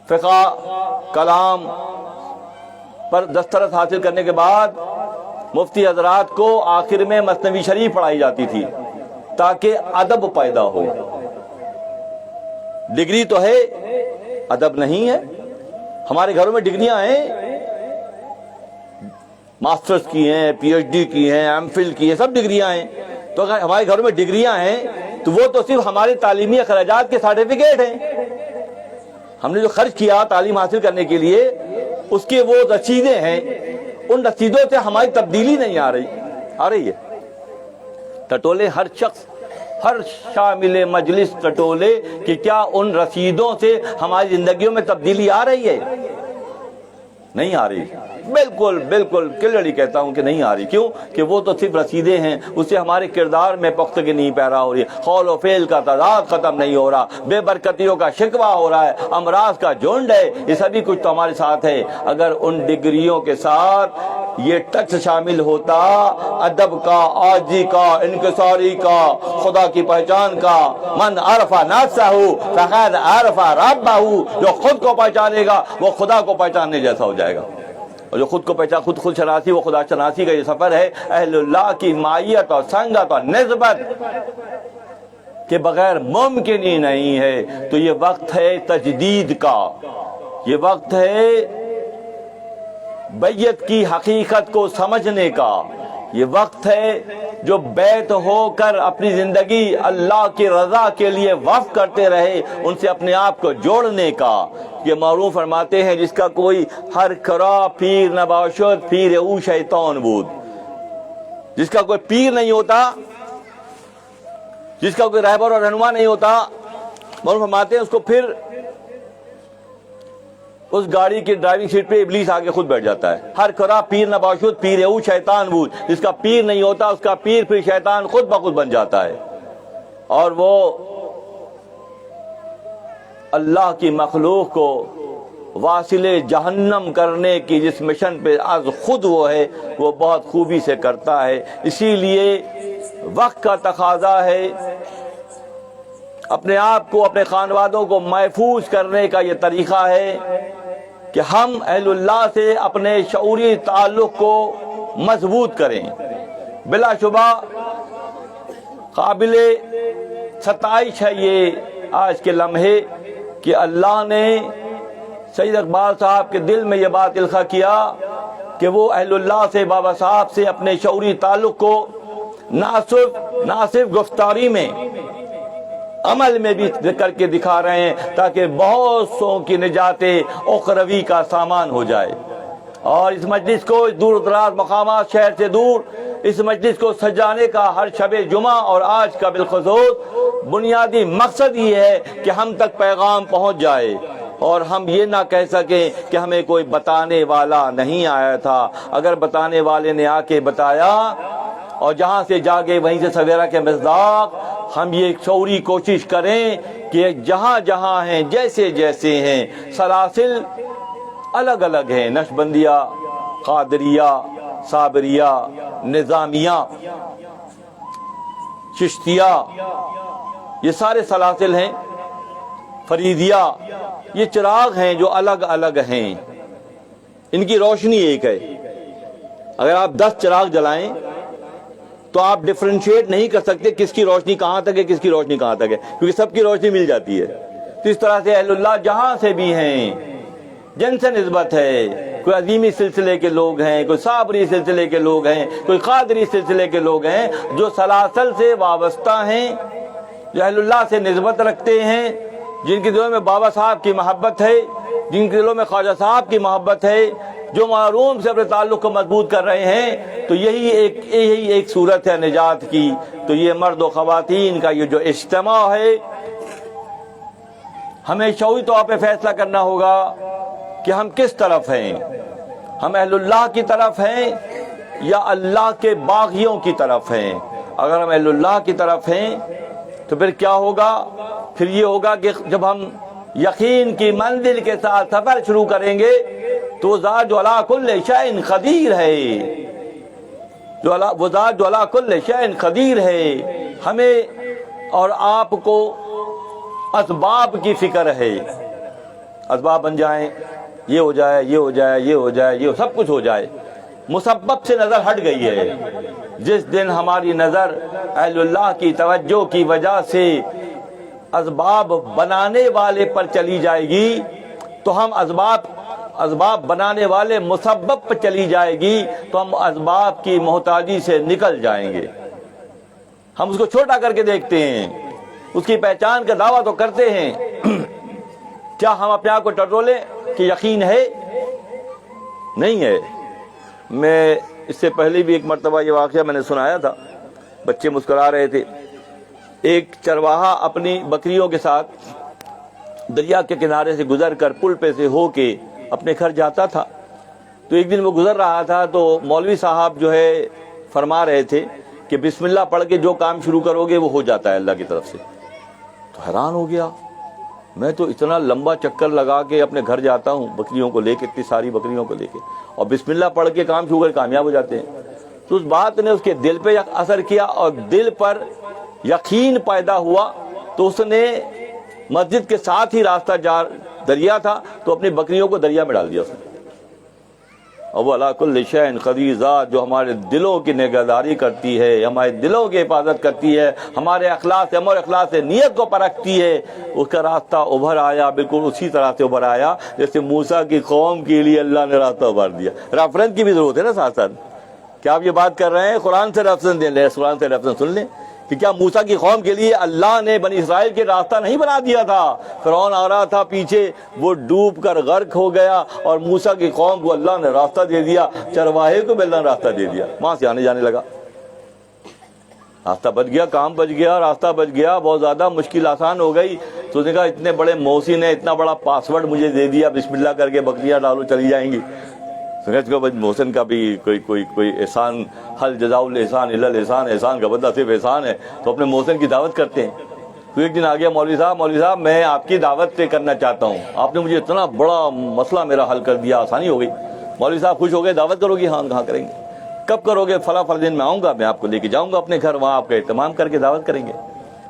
فقہ کلام پر دسترس حاصل کرنے کے بعد مفتی حضرات کو آخر میں مثنوی شریف پڑھائی جاتی تھی تاکہ ادب پیدا ہو. ڈگری تو ہے، ادب نہیں ہے. ہمارے گھروں میں ڈگریاں ہیں، ماسٹرز کی ہیں، پی ایچ ڈی کی ہیں، ایم فل کی ہیں، سب ڈگریاں ہیں. تو اگر ہمارے گھروں میں ڈگریاں ہیں تو وہ تو صرف ہمارے تعلیمی اخراجات کے سرٹیفکیٹ ہیں. ہم نے جو خرچ کیا تعلیم حاصل کرنے کے لیے اس کے وہ رسیدیں ہیں. ان رسیدوں سے ہماری تبدیلی نہیں آ رہی ہے. ٹٹولے ہر شخص، ہر شامل مجلس ٹٹولے کہ کیا ان رسیدوں سے ہماری زندگیوں میں تبدیلی آ رہی ہے؟ نہیں آ رہی. بالکل کلیئرلی کہتا ہوں کہ نہیں آ رہی. کیوں کہ وہ تو صرف رسیدیں ہیں، اس سے ہمارے کردار میں پختگی نہیں پیدا ہو رہی. قول و فعل کا تضاد ختم نہیں ہو رہا، بے برکتیوں کا شکوہ ہو رہا ہے، امراض کا جھنڈ ہے. یہ سبھی کچھ تو ہمارے ساتھ ہے. اگر ان ڈگریوں کے ساتھ یہ ٹچ شامل ہوتا، ادب کا، عاجزی کا، انکساری کا، خدا کی پہچان کا، من عرف نفسہ فقد عرف ربہ، جو خود کو پہچانے گا وہ خدا کو پہچاننے جیسا ہو جائے گا. اور جو خود کو پہچان خود شناسی، وہ خدا شناسی کا یہ سفر ہے. اہل اللہ کی معیت اور سنگت اور نسبت کے بغیر ممکن ہی نہیں ہے. تو یہ وقت ہے تجدید کا، یہ وقت ہے بیعت کی حقیقت کو سمجھنے کا، یہ وقت ہے جو بیعت ہو کر اپنی زندگی اللہ کی رضا کے لیے وقف کرتے رہے، ان سے اپنے آپ کو جوڑنے کا. یہ معروف فرماتے ہیں جس کا کوئی ہر کرا پیر نباشد پیر او شیطان بود. جس کا کوئی پیر نہیں ہوتا، جس کا کوئی رہبر اور رہنما نہیں ہوتا، معروف فرماتے ہیں اس کو پھر اس گاڑی کی ڈرائیونگ سیٹ پہ ابلیس آگے خود بیٹھ جاتا ہے. ہر کرا پیر نباشد پیر او شیطان بود. جس کا پیر نہیں ہوتا اس کا پیر پھر شیطان خود بخود بن جاتا ہے. اور وہ اللہ کی مخلوق کو واصل جہنم کرنے کی جس مشن پہ از خود وہ ہے، وہ بہت خوبی سے کرتا ہے. اسی لیے وقت کا تقاضا ہے اپنے آپ کو، اپنے خانوادوں کو محفوظ کرنے کا. یہ طریقہ ہے کہ ہم اہل اللہ سے اپنے شعوری تعلق کو مضبوط کریں. بلا شبہ قابل ستائش ہے یہ آج کے لمحے کہ اللہ نے سید اقبال صاحب کے دل میں یہ بات القاء کیا کہ وہ اہل اللہ سے، بابا صاحب سے اپنے شعوری تعلق کو نہ صرف گفتاری میں، عمل میں بھی کر کے دکھا رہے ہیں تاکہ بہت سو کی نجات اخروی کا سامان ہو جائے. اور اس مجلس کو دور دراز مقامات شہر سے دور اس مجلس کو سجانے کا ہر شب جمعہ اور آج کا بالخصوص بنیادی مقصد یہ ہے کہ ہم تک پیغام پہنچ جائے اور ہم یہ نہ کہہ سکیں کہ ہمیں کوئی بتانے والا نہیں آیا تھا۔ اگر بتانے والے نے آ کے بتایا اور جہاں سے جاگے وہیں سے سویرا کے مصداق، ہم یہ شعوری کوشش کریں کہ جہاں جہاں ہیں جیسے جیسے ہیں، سلاسل الگ الگ ہیں، نقشبندیہ، قادریہ، صابریہ، نظامیہ، چشتیہ، یہ سارے سلاسل ہیں، فریدیہ، یہ چراغ ہیں جو الگ الگ ہیں، ان کی روشنی ایک ہے۔ اگر آپ 10 چراغ جلائیں تو آپ ڈفرینشیٹ نہیں کر سکتے کس کی روشنی کہاں تک ہے، کس کی روشنی کہاں تک ہے، کیونکہ سب کی روشنی مل جاتی ہے۔ تو اس طرح سے اہل اللہ جہاں سے بھی ہیں، جن سے نسبت ہے، کوئی عظیمی سلسلے کے لوگ ہیں، کوئی صابری سلسلے کے لوگ ہیں، کوئی قادری سلسلے کے لوگ ہیں، جو سلاسل سے وابستہ ہیں، جو اہل اللہ سے نسبت رکھتے ہیں، جن کے دلوں میں بابا صاحب کی محبت ہے، جن کے دلوں میں خواجہ صاحب کی محبت ہے، جو معروم سے اپنے تعلق کو مضبوط کر رہے ہیں، تو یہی ایک صورت ہے نجات کی۔ تو یہ مرد و خواتین کا یہ جو اجتماع ہے، ہمیں شعوری طور پہ فیصلہ کرنا ہوگا کہ ہم کس طرف ہیں، ہم اہل اللہ کی طرف ہیں یا اللہ کے باغیوں کی طرف ہیں۔ اگر ہم اہل اللہ کی طرف ہیں تو پھر کیا ہوگا؟ پھر یہ ہوگا کہ جب ہم یقین کی منزل کے ساتھ سفر شروع کریں گے تو ذات جو علی کل شیء قدیر ہے، وہ ذات جو علی کل شیء قدیر ہے، ہمیں اور آپ کو اسباب کی فکر ہے، اسباب بن جائیں، یہ ہو جائے، یہ ہو جائے، یہ ہو جائے، یہ سب کچھ ہو جائے، مسبب سے نظر ہٹ گئی ہے۔ جس دن ہماری نظر اہل اللہ کی توجہ کی وجہ سے اسباب بنانے والے پر چلی جائے گی تو ہم اسباب بنانے والے مسبب پر چلی جائے گی تو ہم اسباب کی محتاجی سے نکل جائیں گے۔ ہم اس کو چھوٹا کر کے دیکھتے ہیں، اس کی پہچان کا دعویٰ تو کرتے ہیں، کیا ہم اپنے آپ کو ٹٹولیں کہ یقین ہے؟ نہیں ہے۔ میں اس سے پہلے بھی ایک مرتبہ یہ واقعہ میں نے سنایا تھا، بچے مسکرا رہے تھے۔ ایک چرواہا اپنی بکریوں کے ساتھ دریا کے کنارے سے گزر کر پل پہ سے ہو کے اپنے گھر جاتا تھا۔ تو ایک دن وہ گزر رہا تھا تو مولوی صاحب جو ہے فرما رہے تھے کہ بسم اللہ پڑھ کے جو کام شروع کرو گے وہ ہو جاتا ہے اللہ کی طرف سے۔ تو حیران ہو گیا، میں تو اتنا لمبا چکر لگا کے اپنے گھر جاتا ہوں بکریوں کو لے کے، اتنی ساری بکریوں کو لے کے، اور بسم اللہ پڑھ کے کام شروع کر کامیاب ہو جاتے ہیں۔ تو اس بات نے اس کے دل پہ اثر کیا اور دل پر یقین پیدا ہوا، تو اس نے مسجد کے ساتھ ہی راستہ دریا تھا تو اپنی بکریوں کو دریا میں ڈال دیا اس نے۔ اور وہ علی کل شیء قدیر ذات جو ہمارے دلوں کی نگہداری کرتی ہے، ہمارے دلوں کی حفاظت کرتی ہے، ہمارے اخلاص ہمارے اخلاص سے نیت کو پرکھتی ہے، اس کا راستہ ابھر آیا، بالکل اسی طرح سے ابھر آیا جیسے موسیٰ کی قوم کے لیے اللہ نے راستہ ابھار دیا۔ ریفرنس کی بھی ضرورت ہے نا ساتھ ساتھ، کیا آپ یہ بات کر رہے ہیں؟ قرآن سے ریفرنس دیں لیں، قرآن سے ریفرنس سن لیں کہ کیا موسیٰ کی قوم کے لیے اللہ نے بنی اسرائیل کے راستہ نہیں بنا دیا تھا؟ فرعون آ رہا تھا پیچھے، وہ ڈوب کر غرق ہو گیا اور موسیٰ کی قوم کو اللہ نے راستہ دے دیا، چرواہے کو بھی اللہ نے راستہ دے دیا، وہاں سے آنے جانے لگا، راستہ بچ گیا، کام بچ گیا، راستہ بچ گیا، بہت زیادہ مشکل آسان ہو گئی۔ تو اس نے کہا اتنے بڑے محسن نے اتنا بڑا پاسورڈ مجھے دے دیا، بسم اللہ کر کے بکریاں ڈالو چلی جائیں گی۔ محسن کا بھی کوئی احسان، حل جزاء الاحسان الا الاحسان، احسان کا بدلہ صرف احسان ہے، تو اپنے محسن کی دعوت کرتے ہیں۔ تو ایک دن آ گیا مولوی صاحب میں آپ کی دعوت کرنا چاہتا ہوں، آپ نے مجھے اتنا بڑا مسئلہ میرا حل کر دیا، آسانی ہو گئی۔ مولوی صاحب خوش ہو گئے، دعوت کرو گی؟ ہاں کہاں کریں گے، کب کرو گے؟ فلاں دن میں آؤں گا، میں آپ کو لے کے جاؤں گا اپنے گھر، وہاں آپ کا اہتمام کر کے دعوت کریں گے۔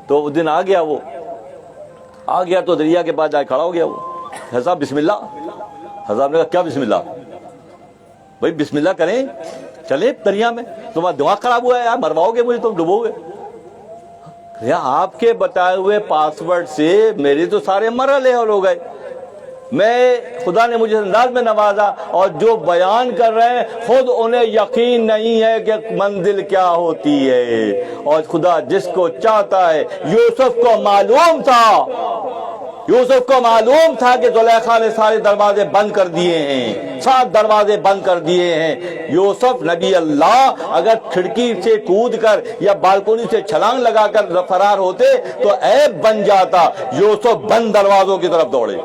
تو اس دن آ گیا، وہ آ گیا تو دریا کے پاس جا کھڑا ہو گیا، وہ حضرت بسم اللہ۔ حضرت نے کہا کیا بسم اللہ؟ بھائی بسم اللہ کریں، چلے دریا میں، تمہارا دماغ خراب ہوا ہے یار، مرواؤ گے مجھے، تم ڈبو گے۔ آپ کے بتائے ہوئے پاسورڈ سے میرے تو سارے مرحلے حل ہو گئے، میں خدا نے مجھے انداز میں نوازا، اور جو بیان کر رہے ہیں خود انہیں یقین نہیں ہے کہ منزل کیا ہوتی ہے، اور خدا جس کو چاہتا ہے، یوسف کو معلوم تھا یوسف کو معلوم تھا کہ زلیخا نے سارے دروازے بند کر دیے ہیں، 7 دروازے بند کر دیے ہیں۔ یوسف نبی اللہ اگر کھڑکی سے کود کر یا بالکونی سے چھلانگ لگا کر فرار ہوتے تو عیب بن جاتا۔ یوسف بند دروازوں کی طرف دوڑے۔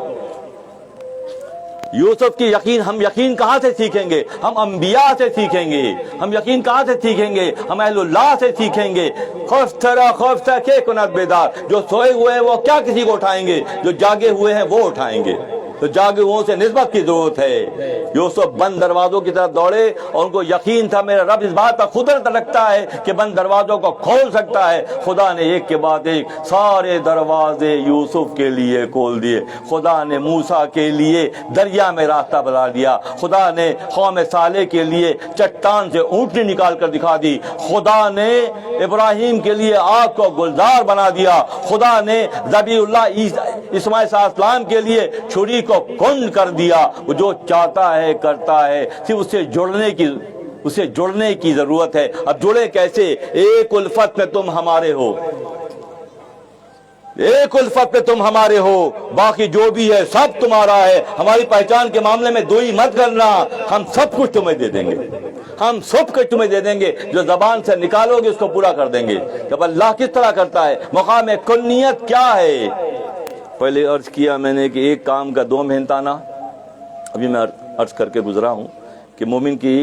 یوسف کی یقین، ہم یقین کہاں سے سیکھیں گے؟ ہم انبیاء سے سیکھیں گے۔ ہم یقین کہاں سے سیکھیں گے؟ ہم اہل اللہ سے سیکھیں گے۔ خوف کے کنت بیدار، جو سوئے ہوئے ہیں وہ کیا کسی کو اٹھائیں گے، جو جاگے ہوئے ہیں وہ اٹھائیں گے۔ تو جاگے ہوئے سے نسبت کی ضرورت ہے۔ یوسف بند دروازوں کی طرف دوڑے اور ان کو یقین تھا میرا رب اس بات پر قدرت رکھتا ہے کہ بند دروازوں کو کھول سکتا ہے۔ خدا نے ایک کے بعد ایک سارے دروازے یوسف کے لیے کھول دیے۔ خدا نے موسیٰ کے لیے دریا میں راستہ بنا دیا۔ خدا نے قوم صالح کے لیے چٹان سے اونٹنی نکال کر دکھا دی۔ خدا نے ابراہیم کے لیے آگ کو گلزار بنا دیا۔ خدا نے ذبیح اللہ اسماعیل علیہ السلام کے لیے چھری کو کنڈ کر دیا۔ وہ جو چاہتا ہے کرتا ہے، صرف اسے جڑنے کی ضرورت ہے۔ اب جڑے کیسے؟ ایک الفت میں تم ہمارے ہو، ایک الفت پہ تم ہمارے ہو، باقی جو بھی ہے سب تمہارا ہے۔ ہماری پہچان کے معاملے میں دوئی مت کرنا، ہم سب کچھ تمہیں دے دیں گے، ہم سب کچھ تمہیں دے دیں گے، جو زبان سے نکالو گے اس کو پورا کر دیں گے۔ جب اللہ کس طرح کرتا ہے، مقام کنیت کیا ہے؟ پہلے عرض کیا میں نے کہ ایک کام کا 2 محنتانہ، ابھی میں عرض کر کے گزرا ہوں کہ مومن کی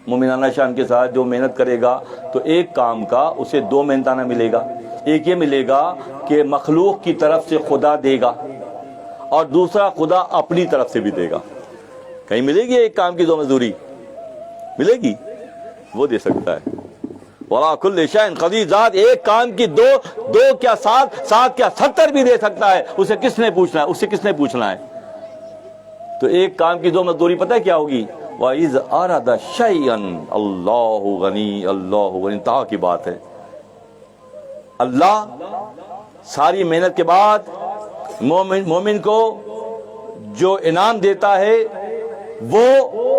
مومنانہ شان کے ساتھ جو محنت کرے گا تو ایک کام کا اسے 2 محنتانہ ملے گا۔ ایک یہ ملے گا کہ مخلوق کی طرف سے خدا دے گا، اور دوسرا خدا اپنی طرف سے بھی دے گا۔ کہیں ملے گی ایک کام کی 2 مزدوری؟ ملے گی؟ وہ دے سکتا ہے۔ وَلَا كُلِّ شَيْءٍ قَدِيرٌ، ذات ایک کام کی 2 کیا 7 کیا 70 بھی دے سکتا ہے۔ اسے کس نے پوچھنا ہے؟ اسے کس نے پوچھنا ہے؟ تو ایک کام کی 2 مزدوری پتہ کیا ہوگی؟ وَإِذْ أَرَادَ شَيْئًا اللَّهُ غَنِيٌّ، اللہ غنی، انتہا کی بات ہے۔ اللہ ساری محنت کے بعد مومن کو جو انعام دیتا ہے وہ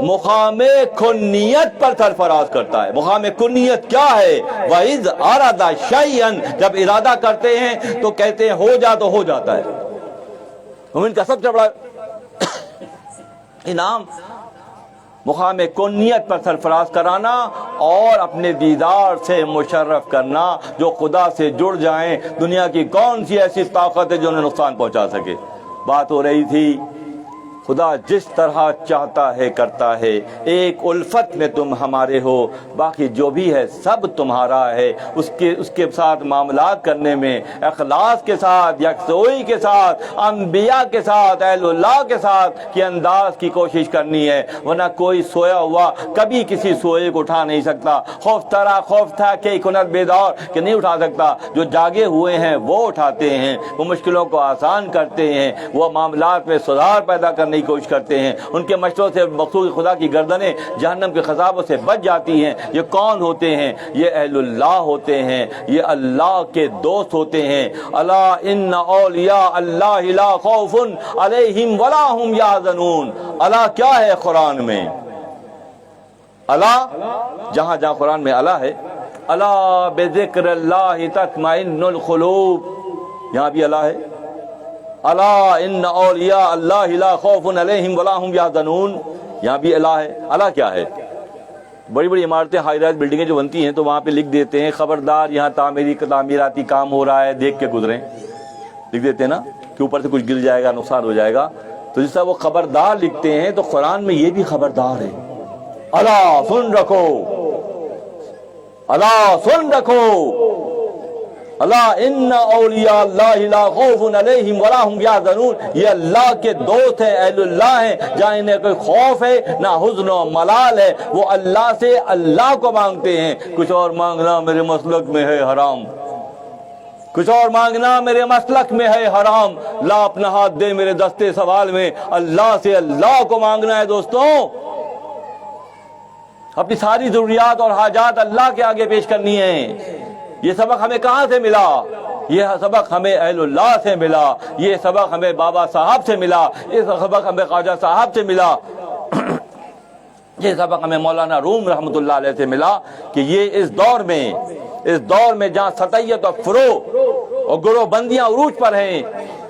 مقام کنیت پر سرفراز کرتا ہے۔ مقام کنیت کیا ہے؟ وَإِذْ أَرَادَ شَيْئًا، جب ارادہ کرتے ہیں تو کہتے ہیں ہو جا تو ہو جاتا ہے۔ مومن کا سب سے بڑا انعام مقام کنیت پر سرفراز کرانا اور اپنے دیدار سے مشرف کرنا۔ جو خدا سے جڑ جائیں، دنیا کی کون سی ایسی طاقت ہے جو انہیں نقصان پہنچا سکے؟ بات ہو رہی تھی خدا جس طرح چاہتا ہے کرتا ہے۔ ایک الفت میں تم ہمارے ہو، باقی جو بھی ہے سب تمہارا ہے۔ اس کے ساتھ معاملات کرنے میں اخلاص کے ساتھ، یکسوئی کے ساتھ، انبیاء کے ساتھ، اہل اللہ کے ساتھ کی انداز کی کوشش کرنی ہے، ورنہ کوئی سویا ہوا کبھی کسی سوئے کو اٹھا نہیں سکتا۔ خوف تھا کہ کنت بیدار کہ نہیں اٹھا سکتا۔ جو جاگے ہوئے ہیں وہ اٹھاتے ہیں، وہ مشکلوں کو آسان کرتے ہیں، وہ معاملات میں سدھار پیدا کرنے کی کوشش کرتے ہیں۔ ان کے مشوروں سے مخلوق خدا کی گردنیں جہنم کے خضابوں سے بچ جاتی ہیں۔ یہ کون ہوتے ہیں؟ یہ اہل اللہ ہوتے ہیں، یہ اللہ کے دوست ہوتے ہیں۔ الا ان اولیاء اللہ لا خوف علیہم ولا هم یحزنون۔ الا کیا ہے قرآن میں؟ الا جہاں جہاں قرآن میں الا ہے، الا بذکر اللہ تطمئن القلوب، یہاں بھی الا ہے۔ الا ان اولیاء اللہ لا خوف علیہم ولا هم یحزنون، یہاں بھی الا ہے۔ الا کیا ہے؟ بڑی بڑی عمارتیں، ہائی رائز بلڈنگیں جو بنتی ہیں تو وہاں پہ لکھ دیتے ہیں خبردار یہاں تعمیراتی کام ہو رہا ہے، دیکھ کے گزریں، لکھ دیتے ہیں نا کہ اوپر سے کچھ گر جائے گا، نقصان ہو جائے گا۔ تو جس طرح وہ خبردار لکھتے ہیں تو قرآن میں یہ بھی خبردار ہے۔ الا سن رکھو، الا سن رکھو، الا ان اولیاء اللہ لا خوف علیہم ولا هم یحزنون۔ یہ اللہ کے دوست ہیں، اہل اللہ ہیں، جہاں انہیں کوئی خوف ہے نہ حزن و ملال ہے۔ وہ اللہ سے اللہ کو مانگتے ہیں۔ کچھ اور مانگنا میرے مسلک میں ہے حرام، کچھ اور مانگنا میرے مسلک میں ہے حرام۔ لا اپنا ہاتھ دے میرے دستے سوال میں، اللہ سے اللہ کو مانگنا ہے۔ دوستوں، اپنی ساری ضروریات اور حاجات اللہ کے آگے پیش کرنی ہے۔ یہ سبق ہمیں کہاں سے ملا؟ یہ سبق ہمیں اہل اللہ سے ملا، یہ سبق ہمیں بابا صاحب سے ملا، یہ سبق ہمیں خواجہ صاحب سے ملا، یہ سبق ہمیں مولانا روم رحمۃ اللہ علیہ سے ملا کہ یہ اس دور میں جہاں سطحیت اور فروع اور گروہ بندیاں عروج پر ہیں،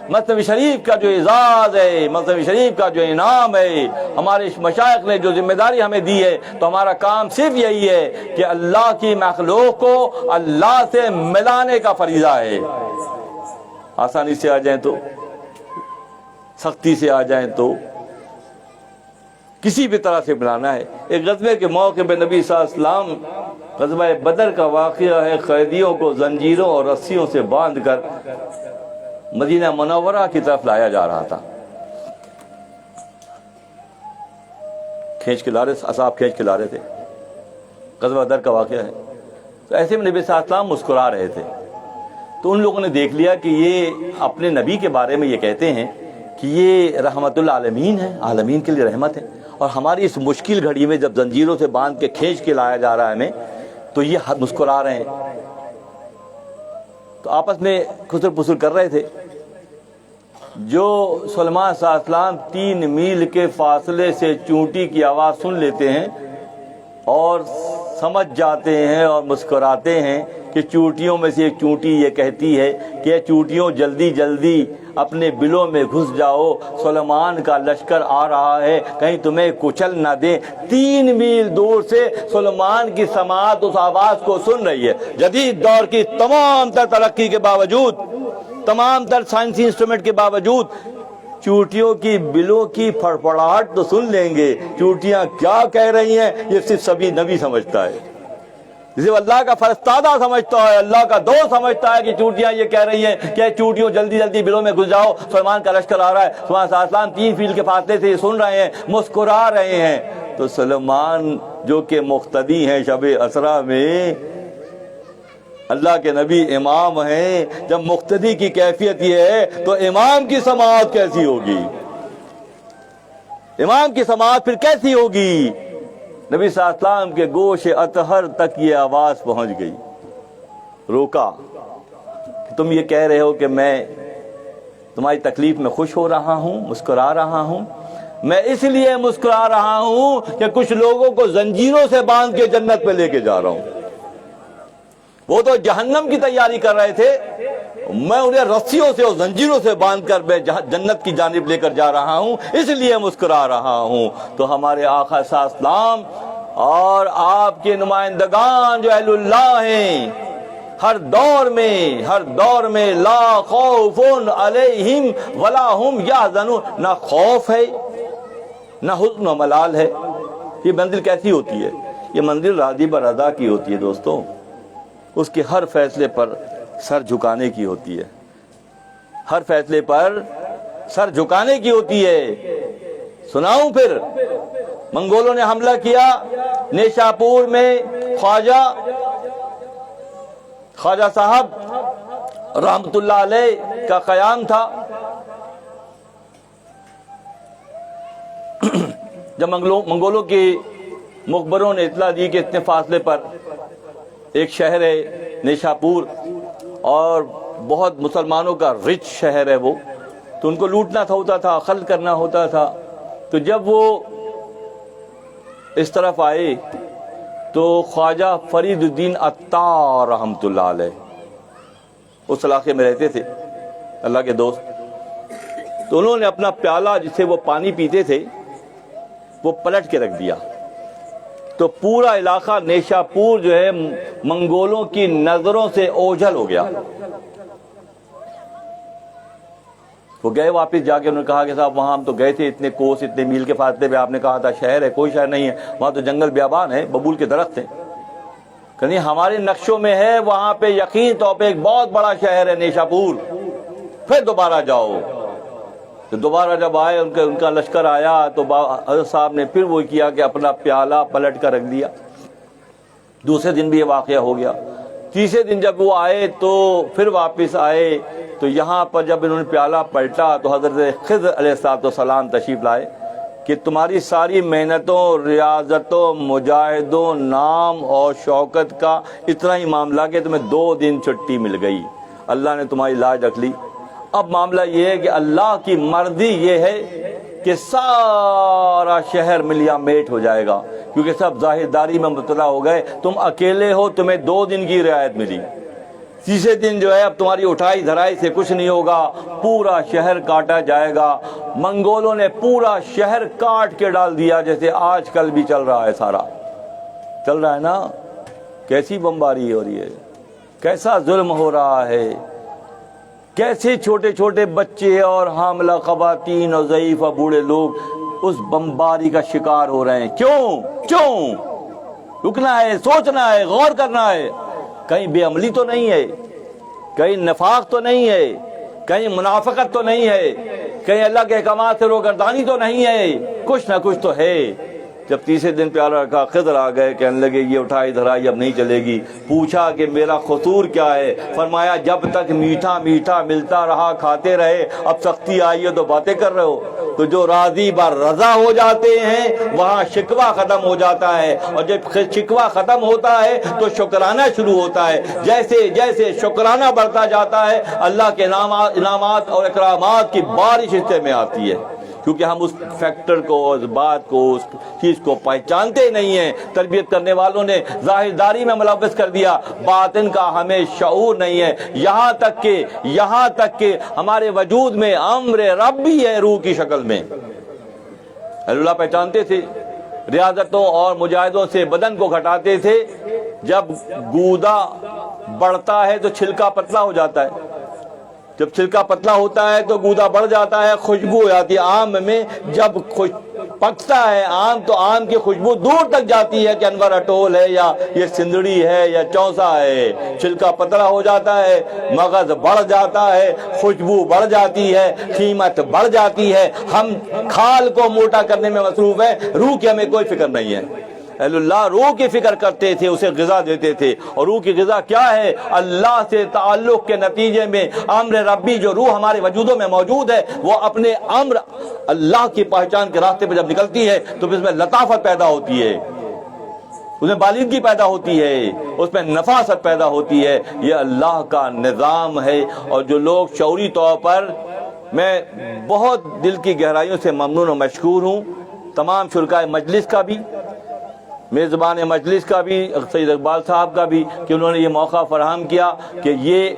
مصنوی شریف کا جو اعزاز ہے، مصنوی شریف کا جو انعام ہے، ہمارے مشائخ نے جو ذمہ داری ہمیں دی ہے، تو ہمارا کام صرف یہی ہے کہ اللہ کی مخلوق کو اللہ سے ملانے کا فریضہ ہے۔ آسانی سے آ جائیں تو، سختی سے آ جائیں تو، کسی بھی طرح سے ملانا ہے۔ ایک غزوے کے موقع پہ نبی صلی اللہ علیہ وسلم، غزوہ بدر کا واقعہ ہے، قیدیوں کو زنجیروں اور رسیوں سے باندھ کر مدینہ منورہ کی طرف لایا جا رہا تھا، اصحاب کھینچ کے لا رہے تھے، غزوہ بدر کا واقعہ ہے۔ تو ایسے میں نبی صلی اللہ علیہ وسلم مسکرا رہے تھے، تو ان لوگوں نے دیکھ لیا کہ یہ اپنے نبی کے بارے میں یہ کہتے ہیں کہ یہ رحمت العالمین ہے، عالمین کے لیے رحمت ہے، اور ہماری اس مشکل گھڑی میں جب زنجیروں سے باندھ کے کھینچ کے لایا جا رہا ہے ہمیں، تو یہ مسکرا رہے ہیں۔ تو آپس میں خسر پسر کر رہے تھے۔ جو سلمان صلی اللہ علیہ وسلم 3 میل کے فاصلے سے چونٹی کی آواز سن لیتے ہیں اور سمجھ جاتے ہیں اور مسکراتے ہیں کہ چونٹیوں میں سے ایک چونٹی یہ کہتی ہے کہ چونٹیوں جلدی جلدی اپنے بلوں میں گھس جاؤ، سلیمان کا لشکر آ رہا ہے، کہیں تمہیں کچل نہ دیں۔ 3 میل دور سے سلیمان کی سماعت اس آواز کو سن رہی ہے۔ جدید دور کی تمام تر ترقی کے باوجود، تمام تر سائنسی انسٹرومنٹ کے باوجود، چونٹیوں کی بلوں کی پھڑپڑاہٹ تو سن لیں گے، چونٹیاں کیا کہہ رہی ہیں یہ صرف سبھی نبی سمجھتا ہے، جسے اللہ کا فرستادہ سمجھتا ہے، اللہ کا دوست سمجھتا ہے کہ چونٹیاں یہ کہہ رہی ہیں کہ چونٹیوں جلدی جلدی بلوں میں گھس جاؤ، سلیمان کا لشکر آ رہا ہے۔ سلیمان صلی اللہ علیہ وسلم 3 میل کے فاصلے سے یہ سن رہے ہیں، مسکرا رہے ہیں۔ تو سلیمان جو کہ مقتدی ہیں شب اسریٰ میں، اللہ کے نبی امام ہیں، جب مقتدی کی کیفیت یہ ہے تو امام کی سماعت کیسی ہوگی؟ امام کی سماعت پھر کیسی ہوگی؟ نبی صلی اللہ علیہ وسلم کے گوش اطہر تک یہ آواز پہنچ گئی، روکا کہ تم یہ کہہ رہے ہو کہ میں تمہاری تکلیف میں خوش ہو رہا ہوں، مسکرا رہا ہوں۔ میں اس لیے مسکرا رہا ہوں کہ کچھ لوگوں کو زنجیروں سے باندھ کے جنت پہ لے کے جا رہا ہوں، وہ تو جہنم کی تیاری کر رہے تھے، میں انہیں رسیوں سے اور زنجیروں سے باندھ کر میں جنت کی جانب لے کر جا رہا ہوں، اس لیے مسکرا رہا ہوں۔ تو ہمارے آقا صلی اللہ علیہ وسلم اور آپ کے نمائندگان جو اہل اللہ ہیں، ہر دور میں لا خوف علیہم ولا ہم یحزنون، نہ خوف ہے نہ حزن و ملال ہے۔ یہ منزل کیسی ہوتی ہے؟ یہ منزل راضی برضا کی ہوتی ہے دوستوں، اس کے ہر فیصلے پر سر جھکانے کی ہوتی ہے، ہر فیصلے پر سر جھکانے کی ہوتی ہے۔ سناؤں پھر، منگولوں نے حملہ کیا نیشاپور میں، خواجہ صاحب رحمت اللہ علیہ کا قیام تھا۔ جب منگولوں کے مخبروں نے اطلاع دی کہ اتنے فاصلے پر ایک شہر ہے نیشاپور اور بہت مسلمانوں کا رچ شہر ہے وہ، تو ان کو لوٹنا ہوتا تھا، قتل کرنا ہوتا تھا۔ تو جب وہ اس طرف آئے تو خواجہ فرید الدین عطار رحمت اللہ علیہ اس علاقے میں رہتے تھے، اللہ کے دوست، تو انہوں نے اپنا پیالہ جس سے وہ پانی پیتے تھے وہ پلٹ کے رکھ دیا، تو پورا علاقہ نیشاپور جو ہے منگولوں کی نظروں سے اوجھل ہو گیا۔ وہ گئے واپس، جا کے انہوں نے کہا کہ صاحب وہاں ہم تو گئے تھے، اتنے کوس اتنے میل کے فاصلے پہ آپ نے کہا تھا شہر ہے، کوئی شہر نہیں ہے، وہاں تو جنگل بیابان ہے، ببول کے درخت ہیں۔ کہ نہیں، ہمارے نقشوں میں ہے وہاں پہ یقین طور پہ ایک بہت بڑا شہر ہے نیشاپور، پھر دوبارہ جاؤ۔ تو دوبارہ جب آئے ان کا لشکر آیا تو حضرت صاحب نے پھر وہ کیا کہ اپنا پیالہ پلٹ کر رکھ دیا۔ دوسرے دن بھی یہ واقعہ ہو گیا۔ تیسرے دن جب وہ آئے تو پھر واپس آئے، تو یہاں پر جب انہوں نے پیالہ پلٹا تو حضرت خضر علیہ السلام تشریف لائے کہ تمہاری ساری محنتوں، ریاضتوں، مجاہدوں، نام اور شوکت کا اتنا ہی معاملہ کہ تمہیں 2 دن چھٹی مل گئی، اللہ نے تمہاری لاج رکھ لی۔ اب معاملہ یہ ہے کہ اللہ کی مرضی یہ ہے کہ سارا شہر ملیا میٹ ہو جائے گا، کیونکہ سب ظاہرداری میں مبتلا ہو گئے، تم اکیلے ہو، تمہیں 2 دن کی رعایت ملی، تیسرے دن جو ہے اب تمہاری اٹھائی دھرائی سے کچھ نہیں ہوگا، پورا شہر کاٹا جائے گا۔ منگولوں نے پورا شہر کاٹ کے ڈال دیا، جیسے آج کل بھی چل رہا ہے، سارا چل رہا ہے نا۔ کیسی بمباری ہو رہی ہے، کیسا ظلم ہو رہا ہے، کیسے چھوٹے چھوٹے بچے اور حاملہ خواتین اور ضعیف اور بوڑھے لوگ اس بمباری کا شکار ہو رہے ہیں۔ کیوں رکنا ہے، سوچنا ہے، غور کرنا ہے۔ کہیں بے عملی تو نہیں ہے، کہیں نفاق تو نہیں ہے، کہیں منافقت تو نہیں ہے، کہیں اللہ کے احکامات سے روگردانی تو نہیں ہے، کچھ نہ کچھ تو ہے۔ جب تیسرے دن پیارا رکھا، خضر آ گئے، کہنے لگے یہ اٹھائی دھرائی اب نہیں چلے گی۔ پوچھا کہ میرا قصور کیا ہے؟ فرمایا جب تک میٹھا میٹھا ملتا رہا کھاتے رہے، اب سختی آئی ہے تو باتیں کر رہے ہو۔ تو جو راضی بر رضا ہو جاتے ہیں وہاں شکوہ ختم ہو جاتا ہے، اور جب شکوہ ختم ہوتا ہے تو شکرانہ شروع ہوتا ہے۔ جیسے جیسے شکرانہ بڑھتا جاتا ہے، اللہ کے انعامات اور اکرامات کی بارش حصے میں آتی ہے، کیونکہ ہم اس فیکٹر کو، اس بات کو، اس چیز کو پہچانتے نہیں ہیں۔ تربیت کرنے والوں نے ظاہرداری میں ملوث کر دیا، باطن کا ہمیں شعور نہیں ہے۔ یہاں تک کہ ہمارے وجود میں امر رب بھی ہے، روح کی شکل میں۔ اللہ پہچانتے تھے، ریاضتوں اور مجاہدوں سے بدن کو گھٹاتے تھے۔ جب گودا بڑھتا ہے تو چھلکا پتلا ہو جاتا ہے، جب چھلکا پتلا ہوتا ہے تو گودا بڑھ جاتا ہے، خوشبو ہو جاتی ہے۔ آم میں جب پکتا ہے آم تو آم کی خوشبو دور تک جاتی ہے کہ انور اٹول ہے یا یہ سندڑی ہے یا چونسا ہے۔ چھلکا پتلا ہو جاتا ہے، مغز بڑھ جاتا ہے، خوشبو بڑھ جاتی ہے، قیمت بڑھ جاتی ہے۔ ہم کھال کو موٹا کرنے میں مصروف ہیں، روح کی ہمیں کوئی فکر نہیں ہے۔ اہل اللہ روح کی فکر کرتے تھے، اسے غذا دیتے تھے، اور روح کی غذا کیا ہے؟ اللہ سے تعلق کے نتیجے میں امر ربی جو روح ہمارے وجودوں میں موجود ہے، وہ اپنے امر اللہ کی پہچان کے راستے پہ جب نکلتی ہے تو اس میں لطافت پیدا ہوتی ہے، اس میں بالغگی پیدا ہوتی ہے، اس میں نفاست پیدا ہوتی ہے۔ یہ اللہ کا نظام ہے۔ اور جو لوگ شعوری طور پر، میں بہت دل کی گہرائیوں سے ممنون و مشکور ہوں تمام شرکائے مجلس کا بھی، میزبان مجلس کا بھی، سید اقبال صاحب کا بھی، کہ انہوں نے یہ موقع فراہم کیا کہ یہ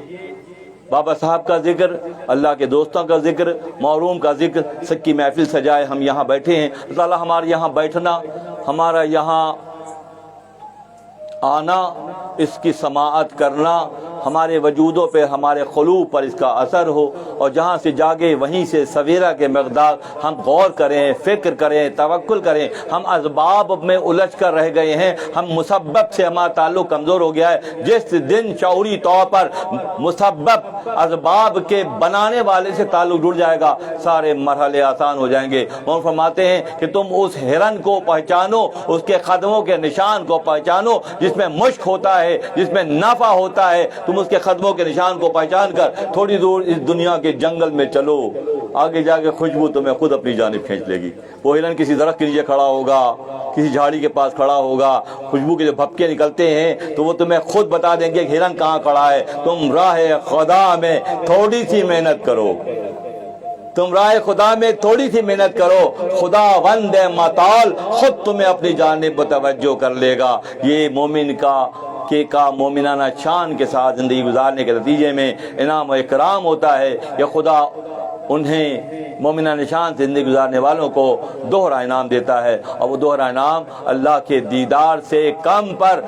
بابا صاحب کا ذکر، اللہ کے دوستوں کا ذکر، محروم کا ذکر، سچی محفل سجائے ہم یہاں بیٹھے ہیں۔ اللہ تعالیٰ ہمارے یہاں بیٹھنا، ہمارا یہاں آنا، اس کی سماعت کرنا، ہمارے وجودوں پہ، ہمارے قلوب پر اس کا اثر ہو، اور جہاں سے جاگے وہیں سے سویرا کے مقدار ہم غور کریں، فکر کریں، توکل کریں۔ ہم اسباب میں الجھ کر رہ گئے ہیں، ہم مسبب سے ہمارا تعلق کمزور ہو گیا ہے۔ جس دن شعوری طور پر مسبب اسباب کے بنانے والے سے تعلق جڑ جائے گا، سارے مرحلے آسان ہو جائیں گے۔ وہ فرماتے ہیں کہ تم اس ہرن کو پہچانو، اس کے قدموں کے نشان کو پہچانو، جس میں مشک ہوتا ہے، جس میں نافع ہوتا ہے۔ تم اس کے قدموں کے نشان کو پہچان کر تھوڑی دور اس دنیا کے جنگل میں چلو، آگے جا کے خوشبو تمہیں خود اپنی جانب کھینچ لے گی۔ وہ ہرن کسی درخت کے نیچے کھڑا ہوگا، کسی جھاڑی کے پاس کھڑا ہوگا، خوشبو کے جو بھپکے نکلتے ہیں تو وہ تمہیں خود بتا دیں گے کہ ہرن کہاں کھڑا ہے۔ تم راہ خدا میں تھوڑی سی محنت کرو، تم راہ خدا میں تھوڑی سی محنت کرو، خدا وند مطال خود تمہیں اپنی جانب متوجہ کر لے گا۔ یہ مومن کا مومنانہ شان کے ساتھ زندگی گزارنے کے نتیجے میں انعام و اکرام ہوتا ہے۔ یہ خدا انہیں مومنانہ شان سے زندگی گزارنے والوں کو دوہرا انعام دیتا ہے، اور وہ دوہرا انعام اللہ کے دیدار سے کم پر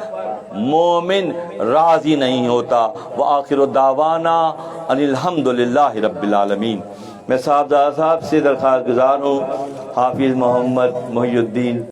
مومن راضی نہیں ہوتا۔ وآخر الدعوانا ان الحمد للہ رب العالمین۔ میں صاحبزادہ صاحب سے درخواست گزار ہوں، حافظ محمد محی الدین